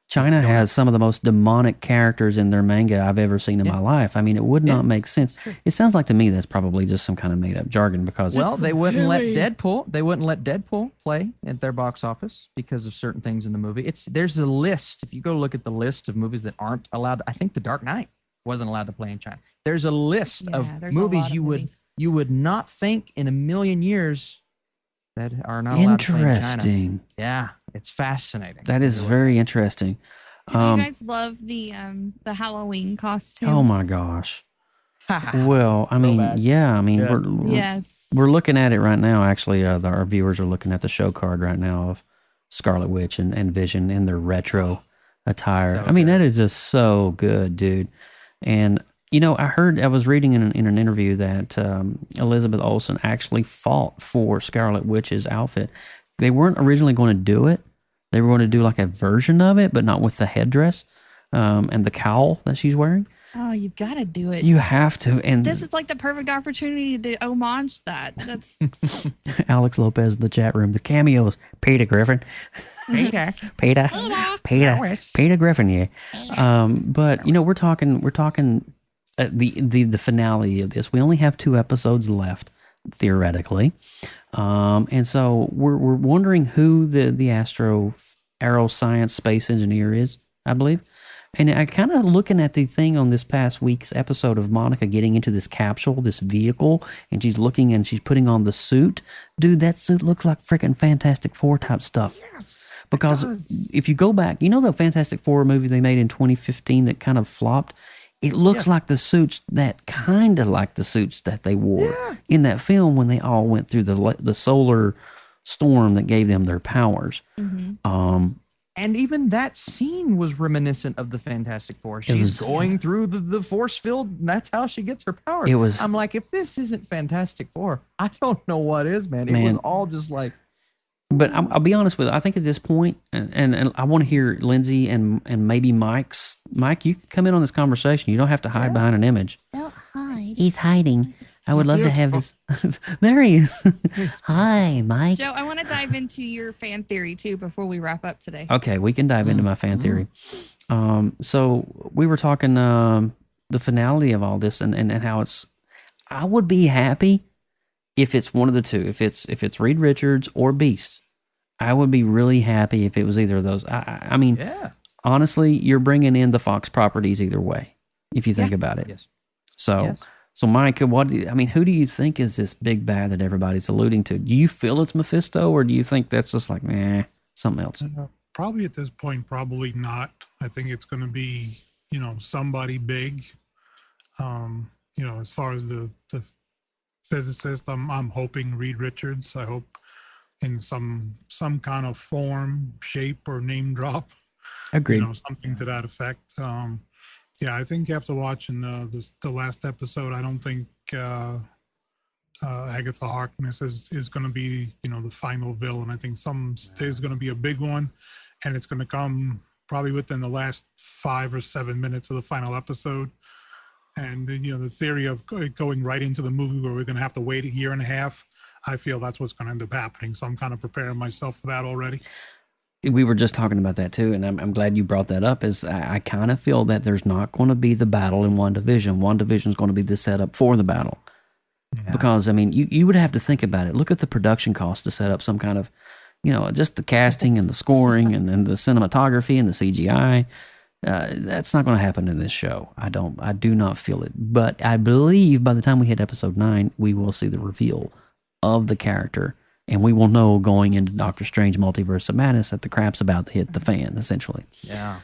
China has some of the most demonic characters in their manga I've ever seen in my life. I mean, it would not make sense. It sounds like to me that's probably just some kind of made up jargon because Well, they wouldn't let Deadpool play at their box office because of certain things in the movie. There's a list. If you go look at the list of movies that aren't allowed, I think The Dark Knight wasn't allowed to play in China. There's a list of there's a movies lot of you would not think in a million years that are not allowed to play in China. Interesting. Yeah, it's fascinating. That is very interesting. Did you guys love the Halloween costume? Oh my gosh. Well, I mean, yeah, I mean, we're looking at it right now. Actually, our viewers are looking at the show card right now of Scarlet Witch and Vision in their retro attire. I mean, that is just so good, dude. And you know, I was reading in an interview that Elizabeth Olsen actually fought for Scarlet Witch's outfit. They weren't originally going to do it. They were going to do like a version of it, but not with the headdress and the cowl that she's wearing. Oh, you've got to do it. You have to. And this is like the perfect opportunity to homage that. That's Alex Lopez in the chat room. The cameos. Peter Griffin. Peter Griffin. Yeah. But you know, we're talking the finale of this. We only have 2 episodes left, theoretically, and so we're wondering who the aeroscience space engineer is, I believe. And I kind of looking at the thing on this past week's episode of Monica getting into this capsule, this vehicle, and she's looking and she's putting on the suit. Dude, that suit looks like freaking Fantastic Four type stuff. Yes. Because if you go back, you know the Fantastic Four movie they made in 2015 that kind of flopped? It looks like the suits that kind of like the suits that they wore in that film when they all went through the solar storm that gave them their powers. Mm-hmm. And even that scene was reminiscent of the Fantastic Four. She's going through the force field, and that's how she gets her power. I'm like, if this isn't Fantastic Four, I don't know what is, man. It was all just like... But I'll be honest with you. I think at this point, and I want to hear Lindsay and maybe Mike, you can come in on this conversation. You don't have to hide behind an image. Don't hide. He's hiding. I would love to have his... There he is. Hi, Mike. Joe, I want to dive into your fan theory, too, before we wrap up today. Okay, we can dive into my fan theory. So we were talking the finality of all this and how it's... I would be happy if it's one of the two. If it's Reed Richards or Beast, I would be really happy if it was either of those. I mean, honestly, you're bringing in the Fox properties either way, if you think about it. Yes. So Mike, who do you think is this big bad that everybody's alluding to? Do you feel it's Mephisto, or do you think that's just like, something else? Probably at this point, probably not. I think it's going to be, somebody big. As far as the physicist, I'm hoping Reed Richards. I hope in some kind of form, shape, or name drop. Agreed. Something to that effect. I think after watching the last episode, I don't think Agatha Harkness is going to be the final villain. I think there's going to be a big one, and it's going to come probably within the last 5 or 7 minutes of the final episode. And the theory of going right into the movie where we're going to have to wait a year and a half, I feel that's what's going to end up happening. So I'm kind of preparing myself for that already. We were just talking about that too, and I'm glad you brought that up. Is I kind of feel that there's not going to be the battle in WandaVision. WandaVision is going to be the setup for the battle. Because, I mean, you would have to think about it. Look at the production cost to set up some kind of, just the casting and the scoring and then the cinematography and the CGI. That's not going to happen in this show. I do not feel it. But I believe by the time we hit episode 9, we will see the reveal of the character. And we will know going into Doctor Strange Multiverse of Madness that the crap's about to hit the fan, essentially. Yeah.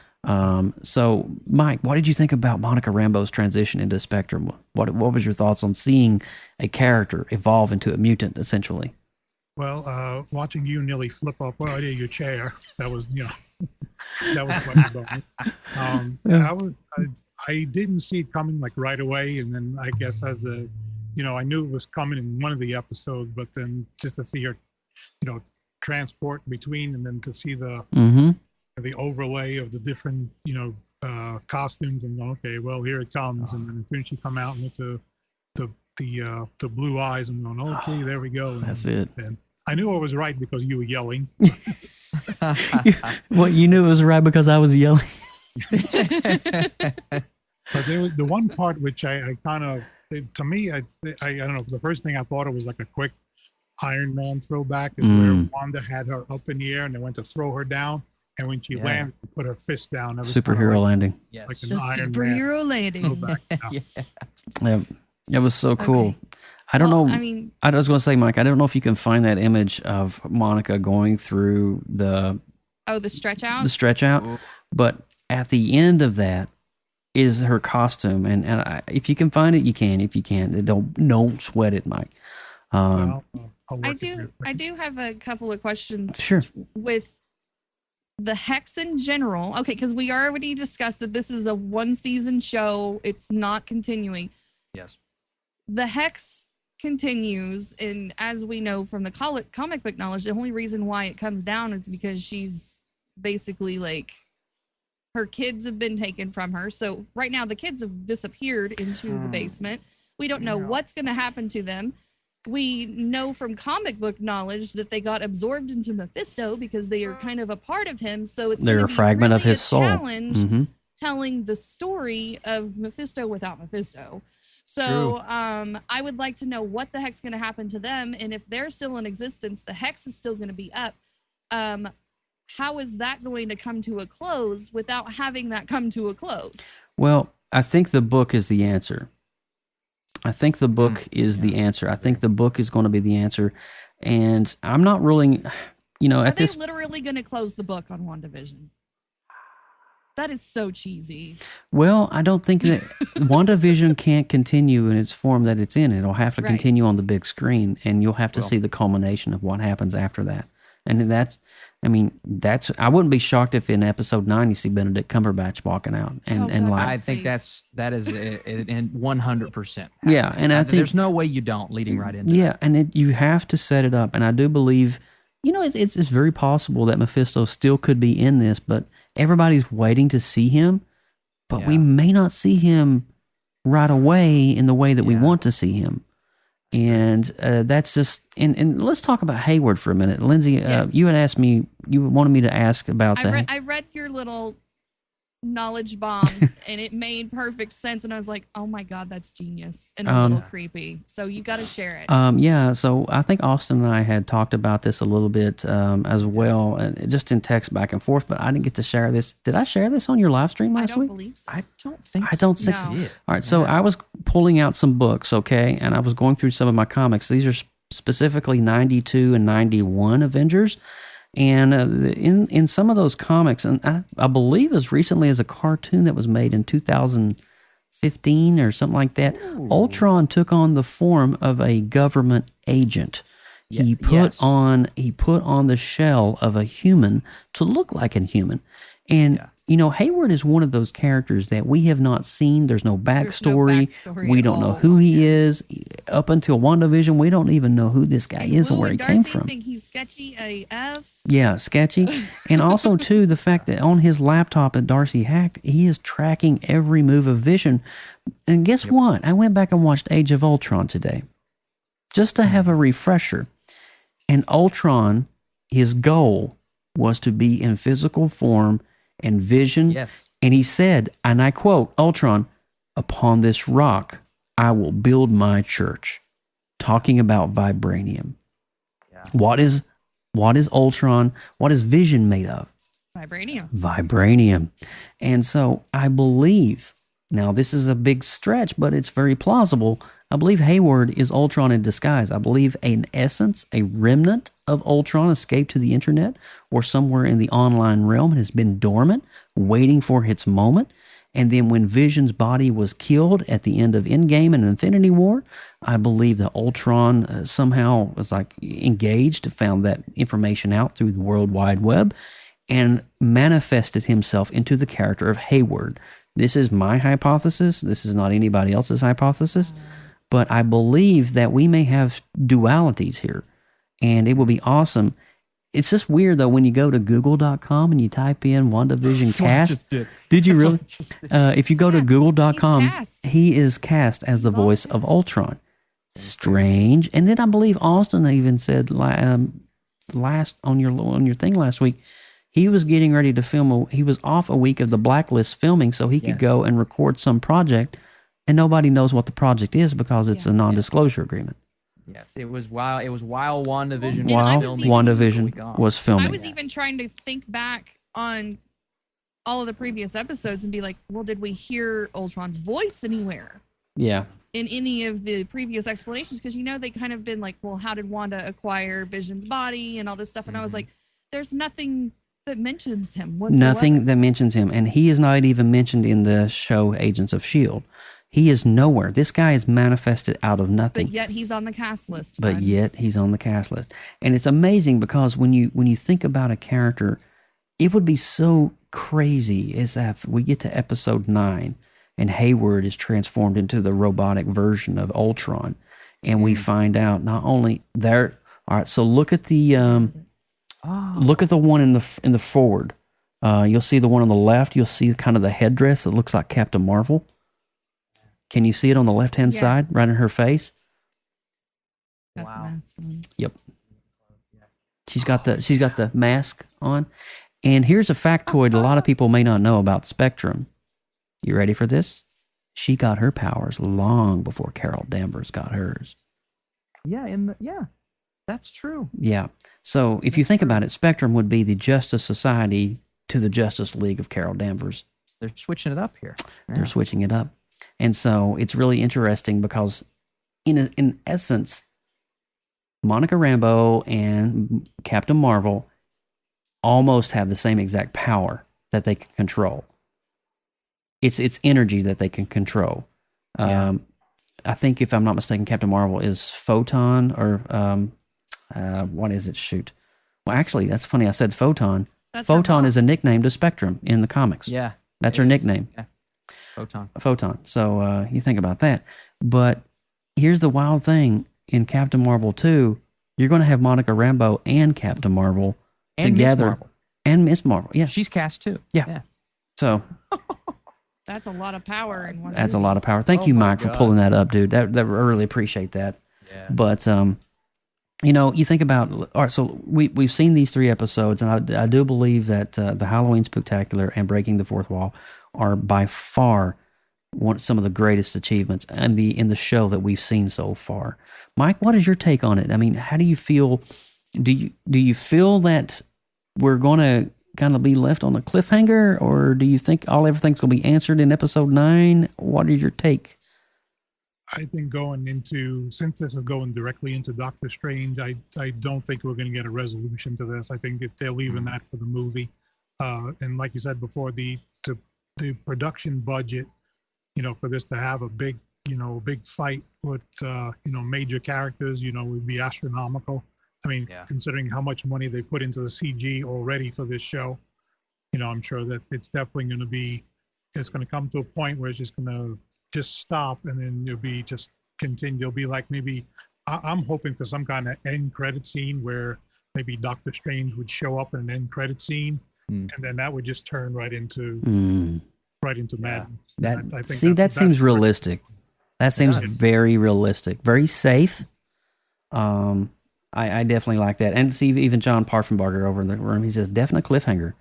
So, Mike, what did you think about Monica Rambeau's transition into Spectrum? What was your thoughts on seeing a character evolve into a mutant, essentially? Well, watching you nearly flip up out of your chair, that was, that was funny about me. I didn't see it coming like right away, and then I guess as I knew it was coming in one of the episodes, but then just to see her, transport between, and then to see the overlay of the different, costumes, and okay, well, here it comes, and then as soon as she come out with the blue eyes, and going, okay, there we go. That's it. And I knew I was right because you were yelling. Well, you knew it was right because I was yelling. But there was the one part which I kind of, to me, I don't know, the first thing I thought it was like a quick Iron Man throwback, is where Wanda had her up in the air and they went to throw her down, and when she landed, she put her fist down. That was superhero landing. Yes. Like an The Iron superhero Man landing. throwback. Yeah, it was so cool. Okay. I don't know. I mean, I was going to say, Mike, I don't know if you can find that image of Monica going through the stretch out? the stretch out, but at the end of that is her costume, and if you can find it, you can. If you can't, don't sweat it, Mike. I'll I work it. do have a couple of questions. Sure. With the Hex in general. Okay, because we already discussed that this is a 1-season show. It's not continuing. Yes. The Hex continues, and as we know from the comic book knowledge, the only reason why it comes down is because she's basically like, her kids have been taken from her. So right now the kids have disappeared into the basement. We don't know what's going to happen to them. We know from comic book knowledge that they got absorbed into Mephisto because they are kind of a part of him. So it's They're gonna a be fragment really of his a soul. challenge telling the story of Mephisto without Mephisto. So I would like to know what the heck's going to happen to them, and if they're still in existence, the hex is still going to be up. How is that going to come to a close without having that come to a close? Well, I think the book is the answer. I think the book is the answer. I think the book is going to be the answer. And I'm not ruling, Are they literally going to close the book on WandaVision? That is so cheesy. Well, I don't think that WandaVision can't continue in its form that it's in. It'll have to continue on the big screen, and you'll have to see the culmination of what happens after that. And I wouldn't be shocked if in episode 9 you see Benedict Cumberbatch walking out. I think that is in 100%. Yeah, and I think there's no way you don't leading right into. Yeah, and you have to set it up. And I do believe, it's very possible that Mephisto still could be in this, but everybody's waiting to see him. But we may not see him right away in the way that we want to see him. And that's just, and let's talk about Hayward for a minute. Lindsay, you had asked me, you wanted me to ask about that. I read your little knowledge bomb and it made perfect sense. And I was like, oh my God, that's genius. And a little creepy. So you got to share it. So I think Austin and I had talked about this a little bit as well, and just in text back and forth, but I didn't get to share this. Did I share this on your live stream last week? I don't believe so. I don't think so. All right. So I was pulling out some books, okay, and I was going through some of my comics. These are specifically 92 and 91 Avengers. And in some of those comics, and I believe as recently as a cartoon that was made in 2015 or something like that, Ultron took on the form of a government agent. He put on the shell of a human to look like a human. And Hayward is one of those characters that we have not seen. There's no backstory. We don't know who he is. Up until WandaVision, we don't even know who this guy is and where he came from. I think he's sketchy AF. Yeah, sketchy. And also, too, the fact that on his laptop that Darcy hacked, he is tracking every move of Vision. And guess what? I went back and watched Age of Ultron today just to have a refresher. And Ultron, his goal was to be in physical form and Vision. Yes. And he said, and I quote, Ultron, upon this rock, I will build my church. talking about vibranium. What is Ultron? What is Vision made of? Vibranium. Vibranium. And so I believe, now this is a big stretch, but it's very plausible. I believe Hayward is Ultron in disguise. I believe in essence, a remnant of Ultron escaped to the internet or somewhere in the online realm and has been dormant, waiting for its moment. And then when Vision's body was killed at the end of Endgame and Infinity War, I believe that Ultron somehow was like engaged, found that information out through the World Wide Web, and manifested himself into the character of Hayward. This is my hypothesis. This is not anybody else's hypothesis. But I believe that we may have dualities here. And it will be awesome. It's just weird, though, when you go to google.com and you type in WandaVision cast. Did you really? If you go to google.com, he is cast as the voice of Ultron. Strange. And then I believe Austin even said last on your thing last week, he was getting ready to film. He was off a week of the Blacklist filming so he could go and record some project, and nobody knows what the project is because it's a non-disclosure agreement. Yes, it was while WandaVision was filming. I was even trying to think back on all of the previous episodes and be like, well, did we hear Ultron's voice anywhere? Yeah. In any of the previous explanations? Because, they kind of been like, well, how did Wanda acquire Vision's body and all this stuff? And I was like, there's nothing that mentions him whatsoever. Nothing that mentions him. And he is not even mentioned in the show Agents of S.H.I.E.L.D. He is nowhere. This guy is manifested out of nothing. But yet he's on the cast list. And it's amazing because when you think about a character, it would be so crazy as if we get to episode 9 and Hayward is transformed into the robotic version of Ultron, and we find out not only there. All right, so look at the one in the forward. You'll see the one on the left. You'll see kind of the headdress that looks like Captain Marvel. Can you see it on the left-hand side, right in her face? Wow. Yep. She's got the mask on. And here's a factoid a lot of people may not know about Spectrum. You ready for this? She got her powers long before Carol Danvers got hers. Yeah, that's true. Yeah. So if you think about it, Spectrum would be the Justice Society to the Justice League of Carol Danvers. They're switching it up here. Yeah. They're switching it up. And so it's really interesting because in essence, Monica Rambeau and Captain Marvel almost have the same exact power that they can control. It's energy that they can control. I think if I'm not mistaken, Captain Marvel is Photon or what is it? Shoot. Well, actually, that's funny. I said Photon. Photon is a nickname to Spectrum in the comics. Yeah. That's her nickname. Yeah. Photon. So you think about that. But here's the wild thing. In Captain Marvel 2, you're going to have Monica Rambeau and Captain Marvel together. Miss Marvel. And Miss Marvel. Yeah. She's cast too. Yeah. So that's a lot of power in one. That's a lot of power. Thank you, Mike, for pulling that up, dude. That I really appreciate that. Yeah. But you think about, all right, so we've seen these 3 episodes, and I do believe that the Halloween Spooktacular and Breaking the Fourth Wall are by far some of the greatest achievements in the show that we've seen so far. Mike, what is your take on it? I mean, how do you feel? Do you feel that we're going to kind of be left on a cliffhanger, or do you think everything's going to be answered in episode 9? What is your take? I think since this is going directly into Doctor Strange, I don't think we're going to get a resolution to this. I think they're leaving that for the movie. And like you said before, the production budget, for this to have a big fight with, major characters, would be astronomical. I mean, considering how much money they put into the CG already for this show, I'm sure that it's definitely going to come to a point where it's just going to just stop, and then it'll be just continue. It'll be like maybe I'm hoping for some kind of end credit scene where maybe Doctor Strange would show up in an end credit scene, and then that would just turn right into madness. That seems realistic. That seems very realistic, very safe. I definitely like that. And see, even John Parfenbarger over in the room, he says, definite cliffhanger.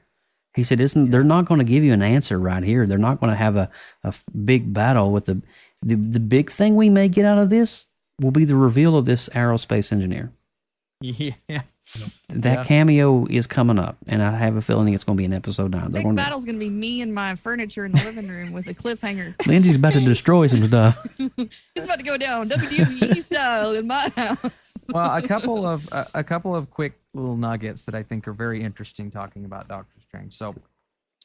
He said, they're not going to give you an answer right here. They're not going to have a big battle with the big thing we may get out of this will be the reveal of this aerospace engineer. Yeah. That cameo is coming up, and I have a feeling it's going to be in episode 9. They're Big going battle's going to be me and my furniture in the living room with a cliffhanger. Lindsay's about to destroy some stuff. It's about to go down WWE style in my house. Well, a couple of quick little nuggets that I think are very interesting talking about Doctor Strange. So,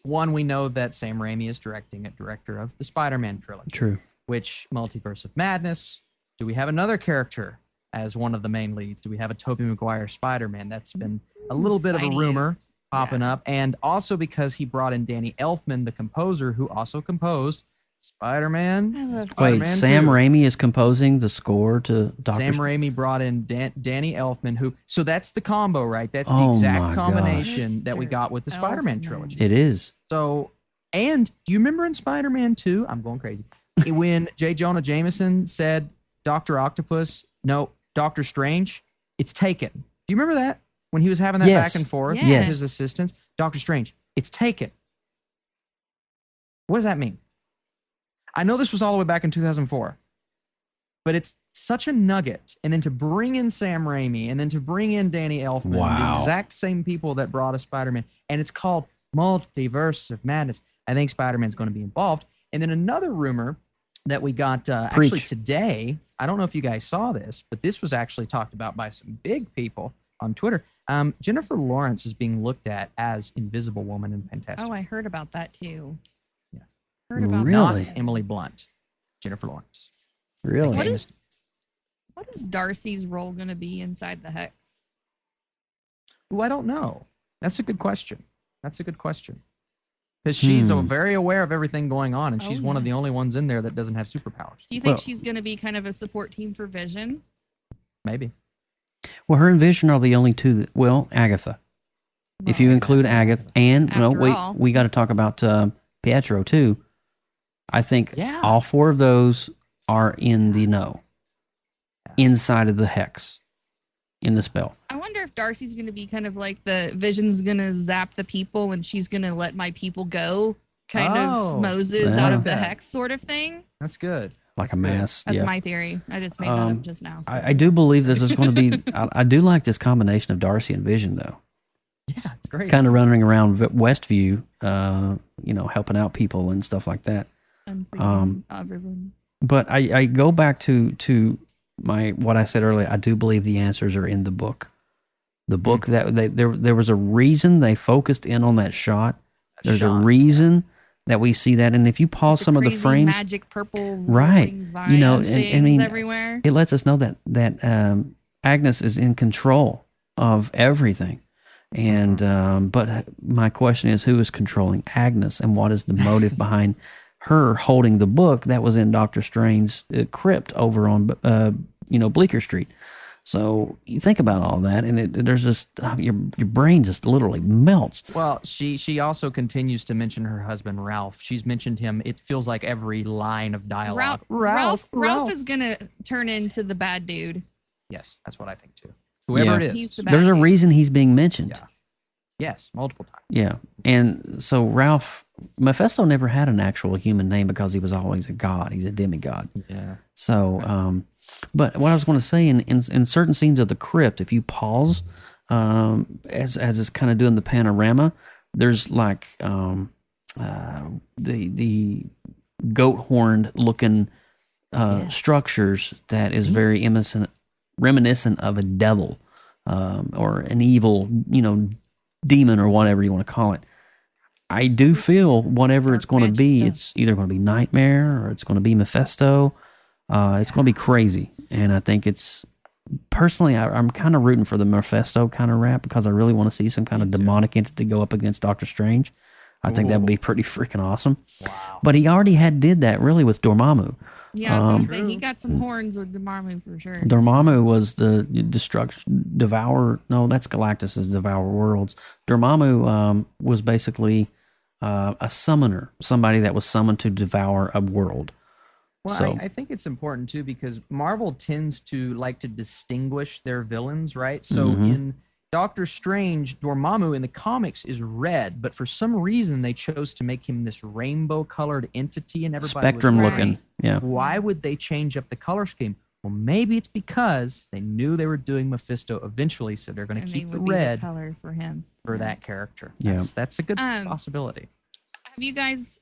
one, we know that Sam Raimi is director of the Spider-Man trilogy. True. Which Multiverse of Madness? Do we have another character as one of the main leads? Do we have a Tobey Maguire Spider-Man? That's been a little bit of a rumor popping up. And also because he brought in Danny Elfman, the composer, who also composed Spider-Man. I love Wait, Sam Raimi is composing the score to Doctor Sam Raimi brought in Danny Elfman, so that's the combo, right? That's the Oh exact my combination that we got with the Spider-Man trilogy. It is. So, and do you remember in Spider-Man 2, I'm going crazy, when J. Jonah Jameson said Doctor Strange, it's taken. Do you remember that? When he was having that Yes. back and forth Yes. with his assistants? Doctor Strange, it's taken. What does that mean? I know this was all the way back in 2004, but it's such a nugget. And then to bring in Sam Raimi and then to bring in Danny Elfman, Wow. the exact same people that brought us Spider-Man, and it's called Multiverse of Madness. I think Spider-Man's going to be involved. And then another rumor that we got actually Preach. today, I don't know if you guys saw this, but this was actually talked about by some big people on Twitter. Jennifer Lawrence is being looked at as Invisible Woman in Fantastic. Oh, I heard about that too. Yes. Heard about Really? that. Not Emily Blunt, Jennifer Lawrence. Really? What is Darcy's role going to be inside the Hex? Ooh, I don't know. That's a good question. Because she's very aware of everything going on, and she's one of the only ones in there that doesn't have superpowers. Do you think she's going to be kind of a support team for Vision? Maybe. Well, her and Vision are the only two Agatha. If you include Agatha, and After all. we got to talk about Pietro too. I think all 4 of those are in the know, inside of the Hex, in the spell. I wonder if Darcy's going to be kind of like the Vision's going to zap the people and she's going to let my people go, kind of Moses out of the Hex sort of thing. That's good. Like a mass. That's yeah. my theory. I just made that up just now. So. I do believe this is going to be. I do like this combination of Darcy and Vision, though. Yeah, it's great. Kind of running around Westview, helping out people and stuff like that. Everyone. But I go back to what I said earlier. I do believe the answers are in the book. The book that there was a reason they focused in on that shot. There's a reason that we see that, and if you pause some of the frames, magic purple, right? things everywhere. It lets us know that Agnes is in control of everything. And but my question is, who is controlling Agnes, and what is the motive behind her holding the book that was in Doctor Strange's crypt over on Bleecker Street? So you think about all that, and there's just your brain just literally melts. Well, she also continues to mention her husband Ralph. She's mentioned him. It feels like every line of dialogue. Ralph is gonna turn into the bad dude. Yes, that's what I think too. Whoever it is, He's the bad There's a dude. reason he's being mentioned. Yeah. Yes, multiple times. Yeah, and so Mephisto never had an actual human name because he was always a god. He's a demigod. Yeah. So, but what I was going to say, in certain scenes of the crypt, if you pause, as it's kind of doing the panorama, there's like the goat horned looking structures that is very reminiscent of a devil or an evil, demon or whatever you want to call it. I do feel whatever it's going to be, it's either going to be Nightmare or it's going to be Mephisto. It's going to be crazy. And I think personally, I'm kind of rooting for the Mephisto kind of rap because I really want to see some kind of demonic entity go up against Doctor Strange. I think that would be pretty freaking awesome. Wow. But he already did that really with Dormammu. Yeah, I was going to say, he got some horns with Dormammu for sure. Dormammu was the devourer. No, that's Galactus's devour worlds. Dormammu was basically a summoner, somebody that was summoned to devour a world. Well, So- I think it's important too because Marvel tends to like to distinguish their villains, right? So Mhm. in Doctor Strange, Dormammu in the comics is red, but for some reason they chose to make him this rainbow-colored entity, and everybody Spectrum was looking, yeah. Why would they change up the color scheme? Well, maybe it's because they knew they were doing Mephisto eventually, so they're going to keep the red color for him for that character. Yeah. That's a good possibility. Have you guys?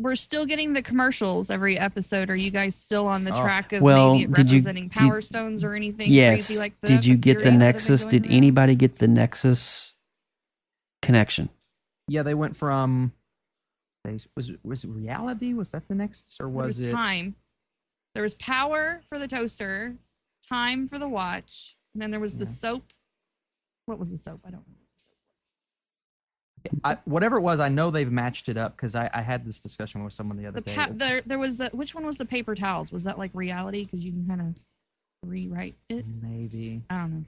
We're still getting the commercials every episode. Are you guys still on the track of maybe it representing Power Stones or anything crazy like that? Did you get the Nexus? Did anybody get the Nexus connection? Yeah, they went from. Was it reality? Was that the Nexus, or was it time? There was power for the toaster, time for the watch, and then there was the soap. What was the soap? I don't remember. Whatever it was, I know they've matched it up because I had this discussion with someone the other day. There was which one was the paper towels? Was that like reality? Because you can kind of rewrite it. Maybe. I don't know.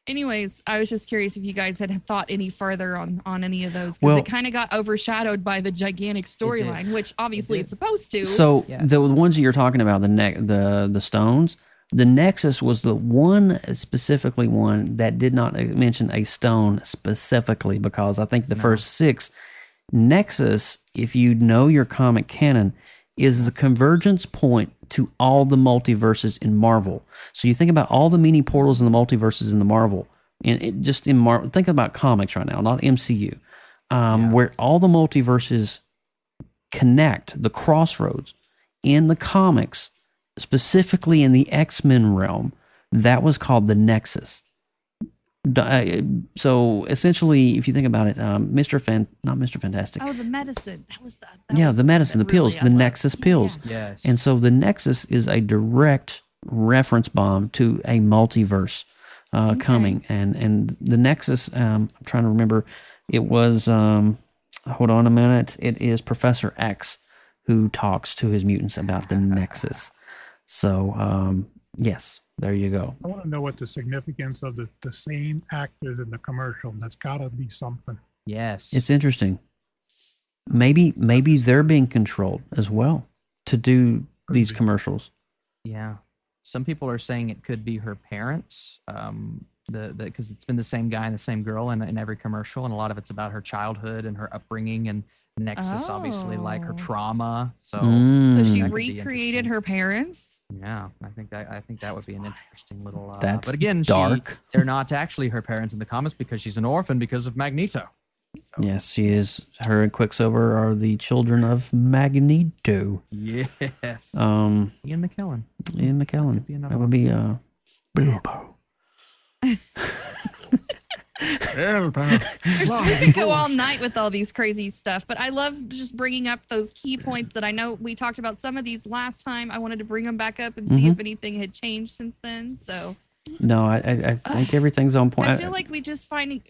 Anyways, I was just curious if you guys had thought any further on any of those, because it kind of got overshadowed by the gigantic storyline, which obviously it's supposed to. So the ones that you're talking about, the stones, the Nexus was the one specifically one that did not mention a stone specifically, because I think the first 6 Nexus, if you know your comic canon, is the convergence point to all the multiverses in Marvel. So you think about all the mini portals in the multiverses in the Marvel, and just in Marvel. Think about comics right now, not MCU, where all the multiverses connect, the crossroads in the comics, specifically in the X-Men realm. That was called the Nexus. So essentially, if you think about it, not Mr. Fantastic. Oh, the medicine. That was the the medicine, the pills, the Nexus pills. Yes. And so the Nexus is a direct reference bomb to a multiverse coming. And the Nexus, I'm trying to remember, it was, hold on a minute, it is Professor X who talks to his mutants about the Nexus. So, yes. There you go. I want to know what the significance of the same actors in the commercial. That's got to be something. Yes. It's interesting. Maybe they're being controlled as well to do these commercials. Yeah. Some people are saying it could be her parents, because it's been the same guy and the same girl in every commercial, and a lot of it's about her childhood and her upbringing, and Nexus obviously like her trauma. So she recreated her parents. Yeah, I think that would be an interesting little. That's but again, dark. They're not actually her parents in the comics because she's an orphan because of Magneto. So. Yes, she is. Her and Quicksilver are the children of Magneto. Yes. Ian McKellen. That would be Bilbo. We could go all night with all these crazy stuff, but I love just bringing up those key points that I know we talked about some of these last time. I wanted to bring them back up and see if anything had changed since then. So no, I think everything's on point. I feel like we just find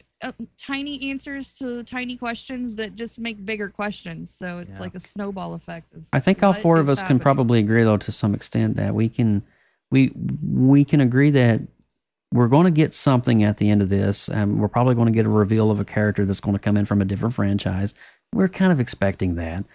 tiny answers to tiny questions that just make bigger questions. So it's like a snowball effect. I think all 4 of us can probably agree, though, to some extent, that we can agree that we're going to get something at the end of this, and we're probably going to get a reveal of a character that's going to come in from a different franchise. We're kind of expecting that,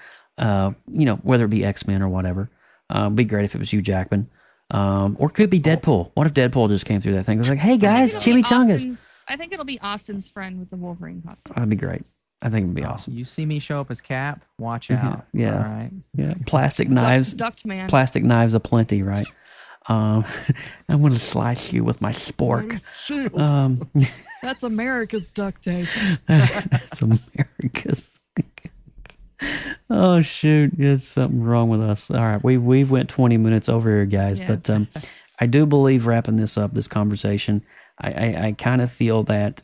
whether it be X-Men or whatever. It'd be great if it was Hugh Jackman, or it could be Deadpool. What if Deadpool just came through that thing? It was like, hey guys, chimichangas. I think it'll be Austin's friend with the Wolverine costume. That'd be great. I think it'd be awesome. You see me show up as Cap, watch out. Yeah. All right. Yeah. Plastic knives. Ducked man. Plastic knives aplenty, right? I'm going to slice you with my spork. That's America's duct tape. That's America's. Oh, shoot. There's something wrong with us. All right. We went 20 minutes over here, guys. Yes. But I do believe, wrapping this conversation, I kind of feel that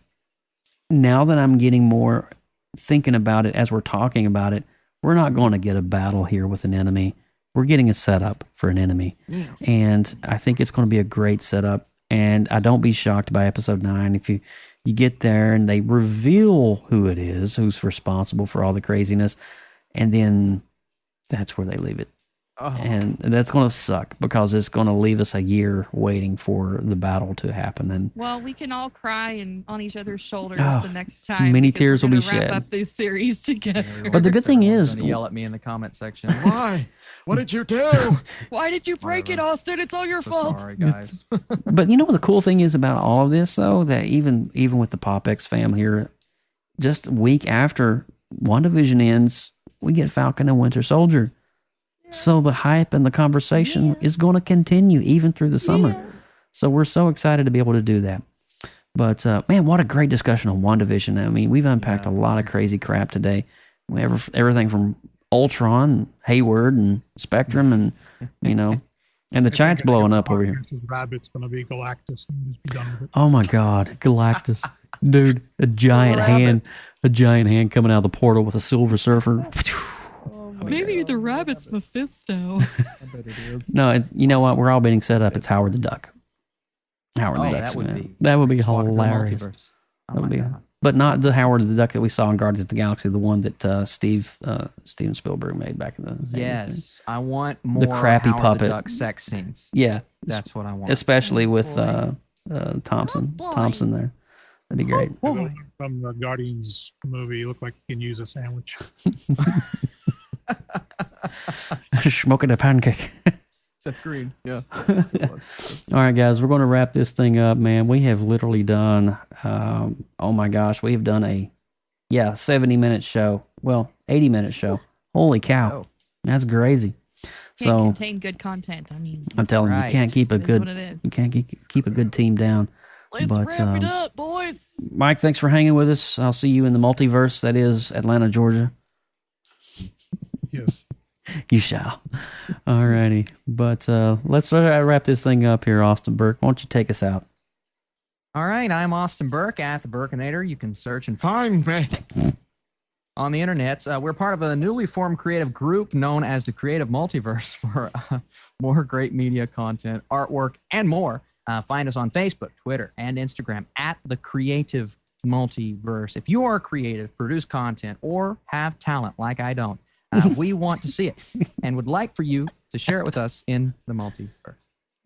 now that I'm getting more thinking about it as we're talking about it, we're not going to get a battle here with an enemy. We're getting a setup for an enemy. Yeah. And I think it's going to be a great setup. And I don't be shocked by episode 9 if you get there and they reveal who it is, who's responsible for all the craziness, and then that's where they leave it. Oh. And that's going to suck because it's going to leave us a year waiting for the battle to happen. And well, we can all cry on each other's shoulders the next time. Many tears will be shed. Wrap up this series together. But the good thing is, yell at me in the comment section. Why? What did you do? Why did you break it, Austin? It's all your fault. Sorry, guys. But you know what the cool thing is about all of this, though, that even with the PopX fam here, just a week after WandaVision ends, we get Falcon and Winter Soldier. So the hype and the conversation is going to continue even through the summer. So we're so excited to be able to do that. But man, what a great discussion on WandaVision. I mean, we've unpacked a lot of crazy crap today. We have everything from Ultron, and Hayward, and Spectrum, and and the chat's blowing up over here. Rabbit's going to be Galactus. And just be done with it. Oh my God, Galactus, dude! A giant hand coming out of the portal with a Silver Surfer. Maybe the rabbit's Mephisto. No, you know what? We're all being set up. It's Howard the Duck. Howard the Duck. That would be hilarious. That would be, but not the Howard the Duck that we saw in Guardians of the Galaxy, the one that Steven Spielberg made back in the Yes, I want more the crappy Howard puppet the Duck sex scenes. Yeah, that's what I want. Especially with Thompson there. That'd be great. From the Guardians movie, look like you can use a sandwich. Smoking a pancake. Seth Green, yeah. All right, guys, we're going to wrap this thing up, man. We have literally done, oh my gosh, we have done a 70-minute show. Well, 80-minute show. Holy cow. That's crazy. Can't contain good content. I mean, I'm telling you, you can't keep a keep a good team down. Let's wrap it up, boys. Mike, thanks for hanging with us. I'll see you in the multiverse. That is Atlanta, Georgia. Yes. You shall. All righty. But let's wrap this thing up here, Austin Burke. Why don't you take us out? All right. I'm Austin Burke at the Burkinator. You can search and find me on the internet. We're part of a newly formed creative group known as the Creative Multiverse for more great media content, artwork, and more. Find us on Facebook, Twitter, and Instagram at the Creative Multiverse. If you are creative, produce content, or have talent like I don't, we want to see it and would like for you to share it with us in the multiverse.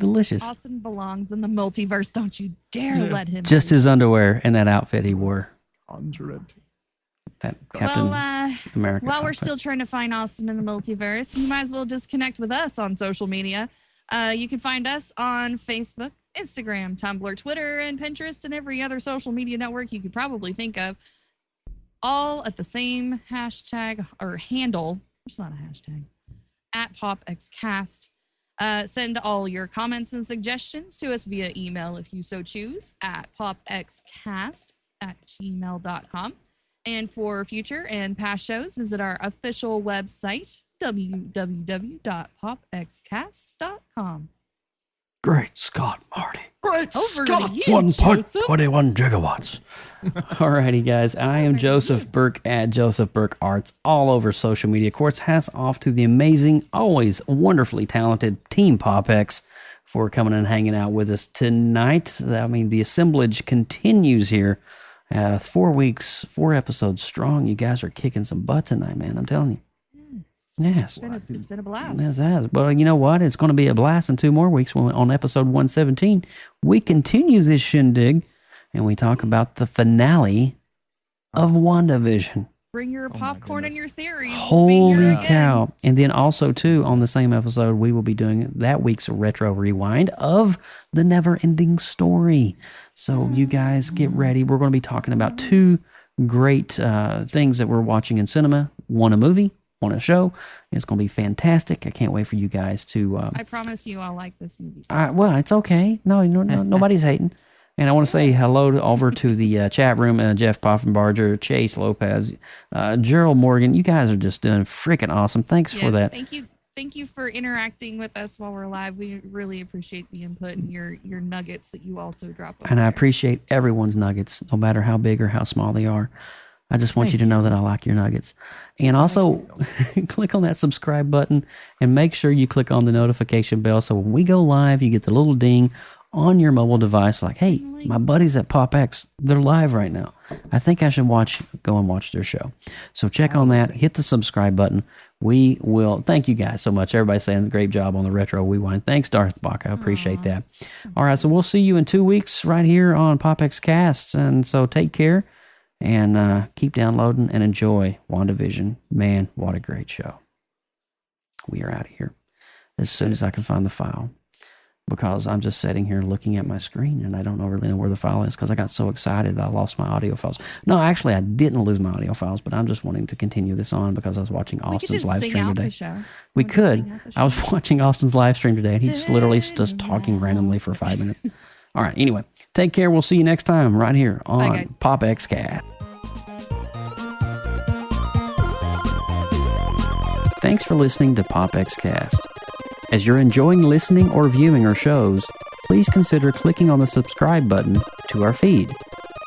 Delicious. Austin belongs in the multiverse. Don't you dare let him. Just his underwear and that outfit he wore. That Captain America. While we're still trying to find Austin in the multiverse, you might as well just connect with us on social media. You can find us on Facebook, Instagram, Tumblr, Twitter, and Pinterest, and every other social media network you could probably think of. All at the same hashtag or handle. It's not a hashtag. At PopXcast. Send all your comments and suggestions to us via email if you so choose at popxcast@gmail.com. And for future and past shows, visit our official website, www.popxcast.com. Great Scott, Marty. Great Scott. 1.21 gigawatts. Alrighty, guys. I am Joseph Burke at Joseph Burke Arts all over social media. Of course, hats off to the amazing, always wonderfully talented Team PopX for coming and hanging out with us tonight. I mean, the assemblage continues here. 4 weeks, 4 episodes strong. You guys are kicking some butt tonight, man. I'm telling you. Yes. It's been a blast. Yes, it has. But you know what? It's going to be a blast in 2 more weeks when on episode 117, we continue this shindig and we talk about the finale of WandaVision. Bring your popcorn and your theories. Holy cow. And then also, too, on the same episode, we will be doing that week's retro rewind of the Neverending Story. So you guys get ready. We're going to be talking about 2 great things that we're watching in cinema. One a movie. On a show. It's going to be fantastic. I can't wait for you guys to... I promise you I'll like this movie. Well, it's okay. No, nobody's hating. And I want to say hello over to the chat room, Jeff Poffenbarger, Chase Lopez, Gerald Morgan. You guys are just doing freaking awesome. Thanks for that. Thank you for interacting with us while we're live. We really appreciate the input and your nuggets that you also drop. And I appreciate everyone's nuggets, no matter how big or how small they are. I just want you to know that I like your nuggets. And also, click on that subscribe button and make sure you click on the notification bell so when we go live, you get the little ding on your mobile device like, hey, my buddies at PopX, they're live right now. I think I should go and watch their show. So check on that. Hit the subscribe button. We will. Thank you guys so much. Everybody's saying a great job on the Retro Rewind. Thanks, Darth Bach. I appreciate that. All right, so we'll see you in 2 weeks right here on PopXcast. And so take care. And keep downloading and enjoy WandaVision. Man, what a great show. We are out of here as soon as I can find the file. because I'm just sitting here looking at my screen and I don't really know where the file is because I got so excited that I lost my audio files. No, actually, I didn't lose my audio files, but I'm just wanting to continue this on because I was watching Austin's live stream today. We could. I was watching Austin's live stream today, and he just literally just talking randomly for 5 minutes. All right. Anyway, take care. We'll see you next time right here on PopXcast. Thanks for listening to PopXcast. As you're enjoying listening or viewing our shows, please consider clicking on the subscribe button to our feed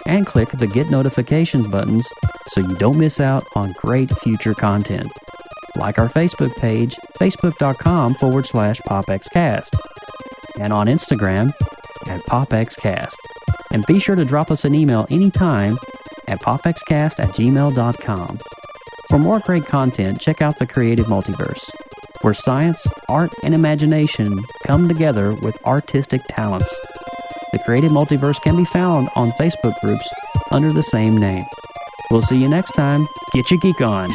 and click the get notifications buttons so you don't miss out on great future content. Like our Facebook page, facebook.com/PopXcast, and on Instagram at PopXcast. And be sure to drop us an email anytime at popxcast@gmail.com. For more great content, check out the Creative Multiverse, where science, art, and imagination come together with artistic talents. The Creative Multiverse can be found on Facebook groups under the same name. We'll see you next time. Get your geek on.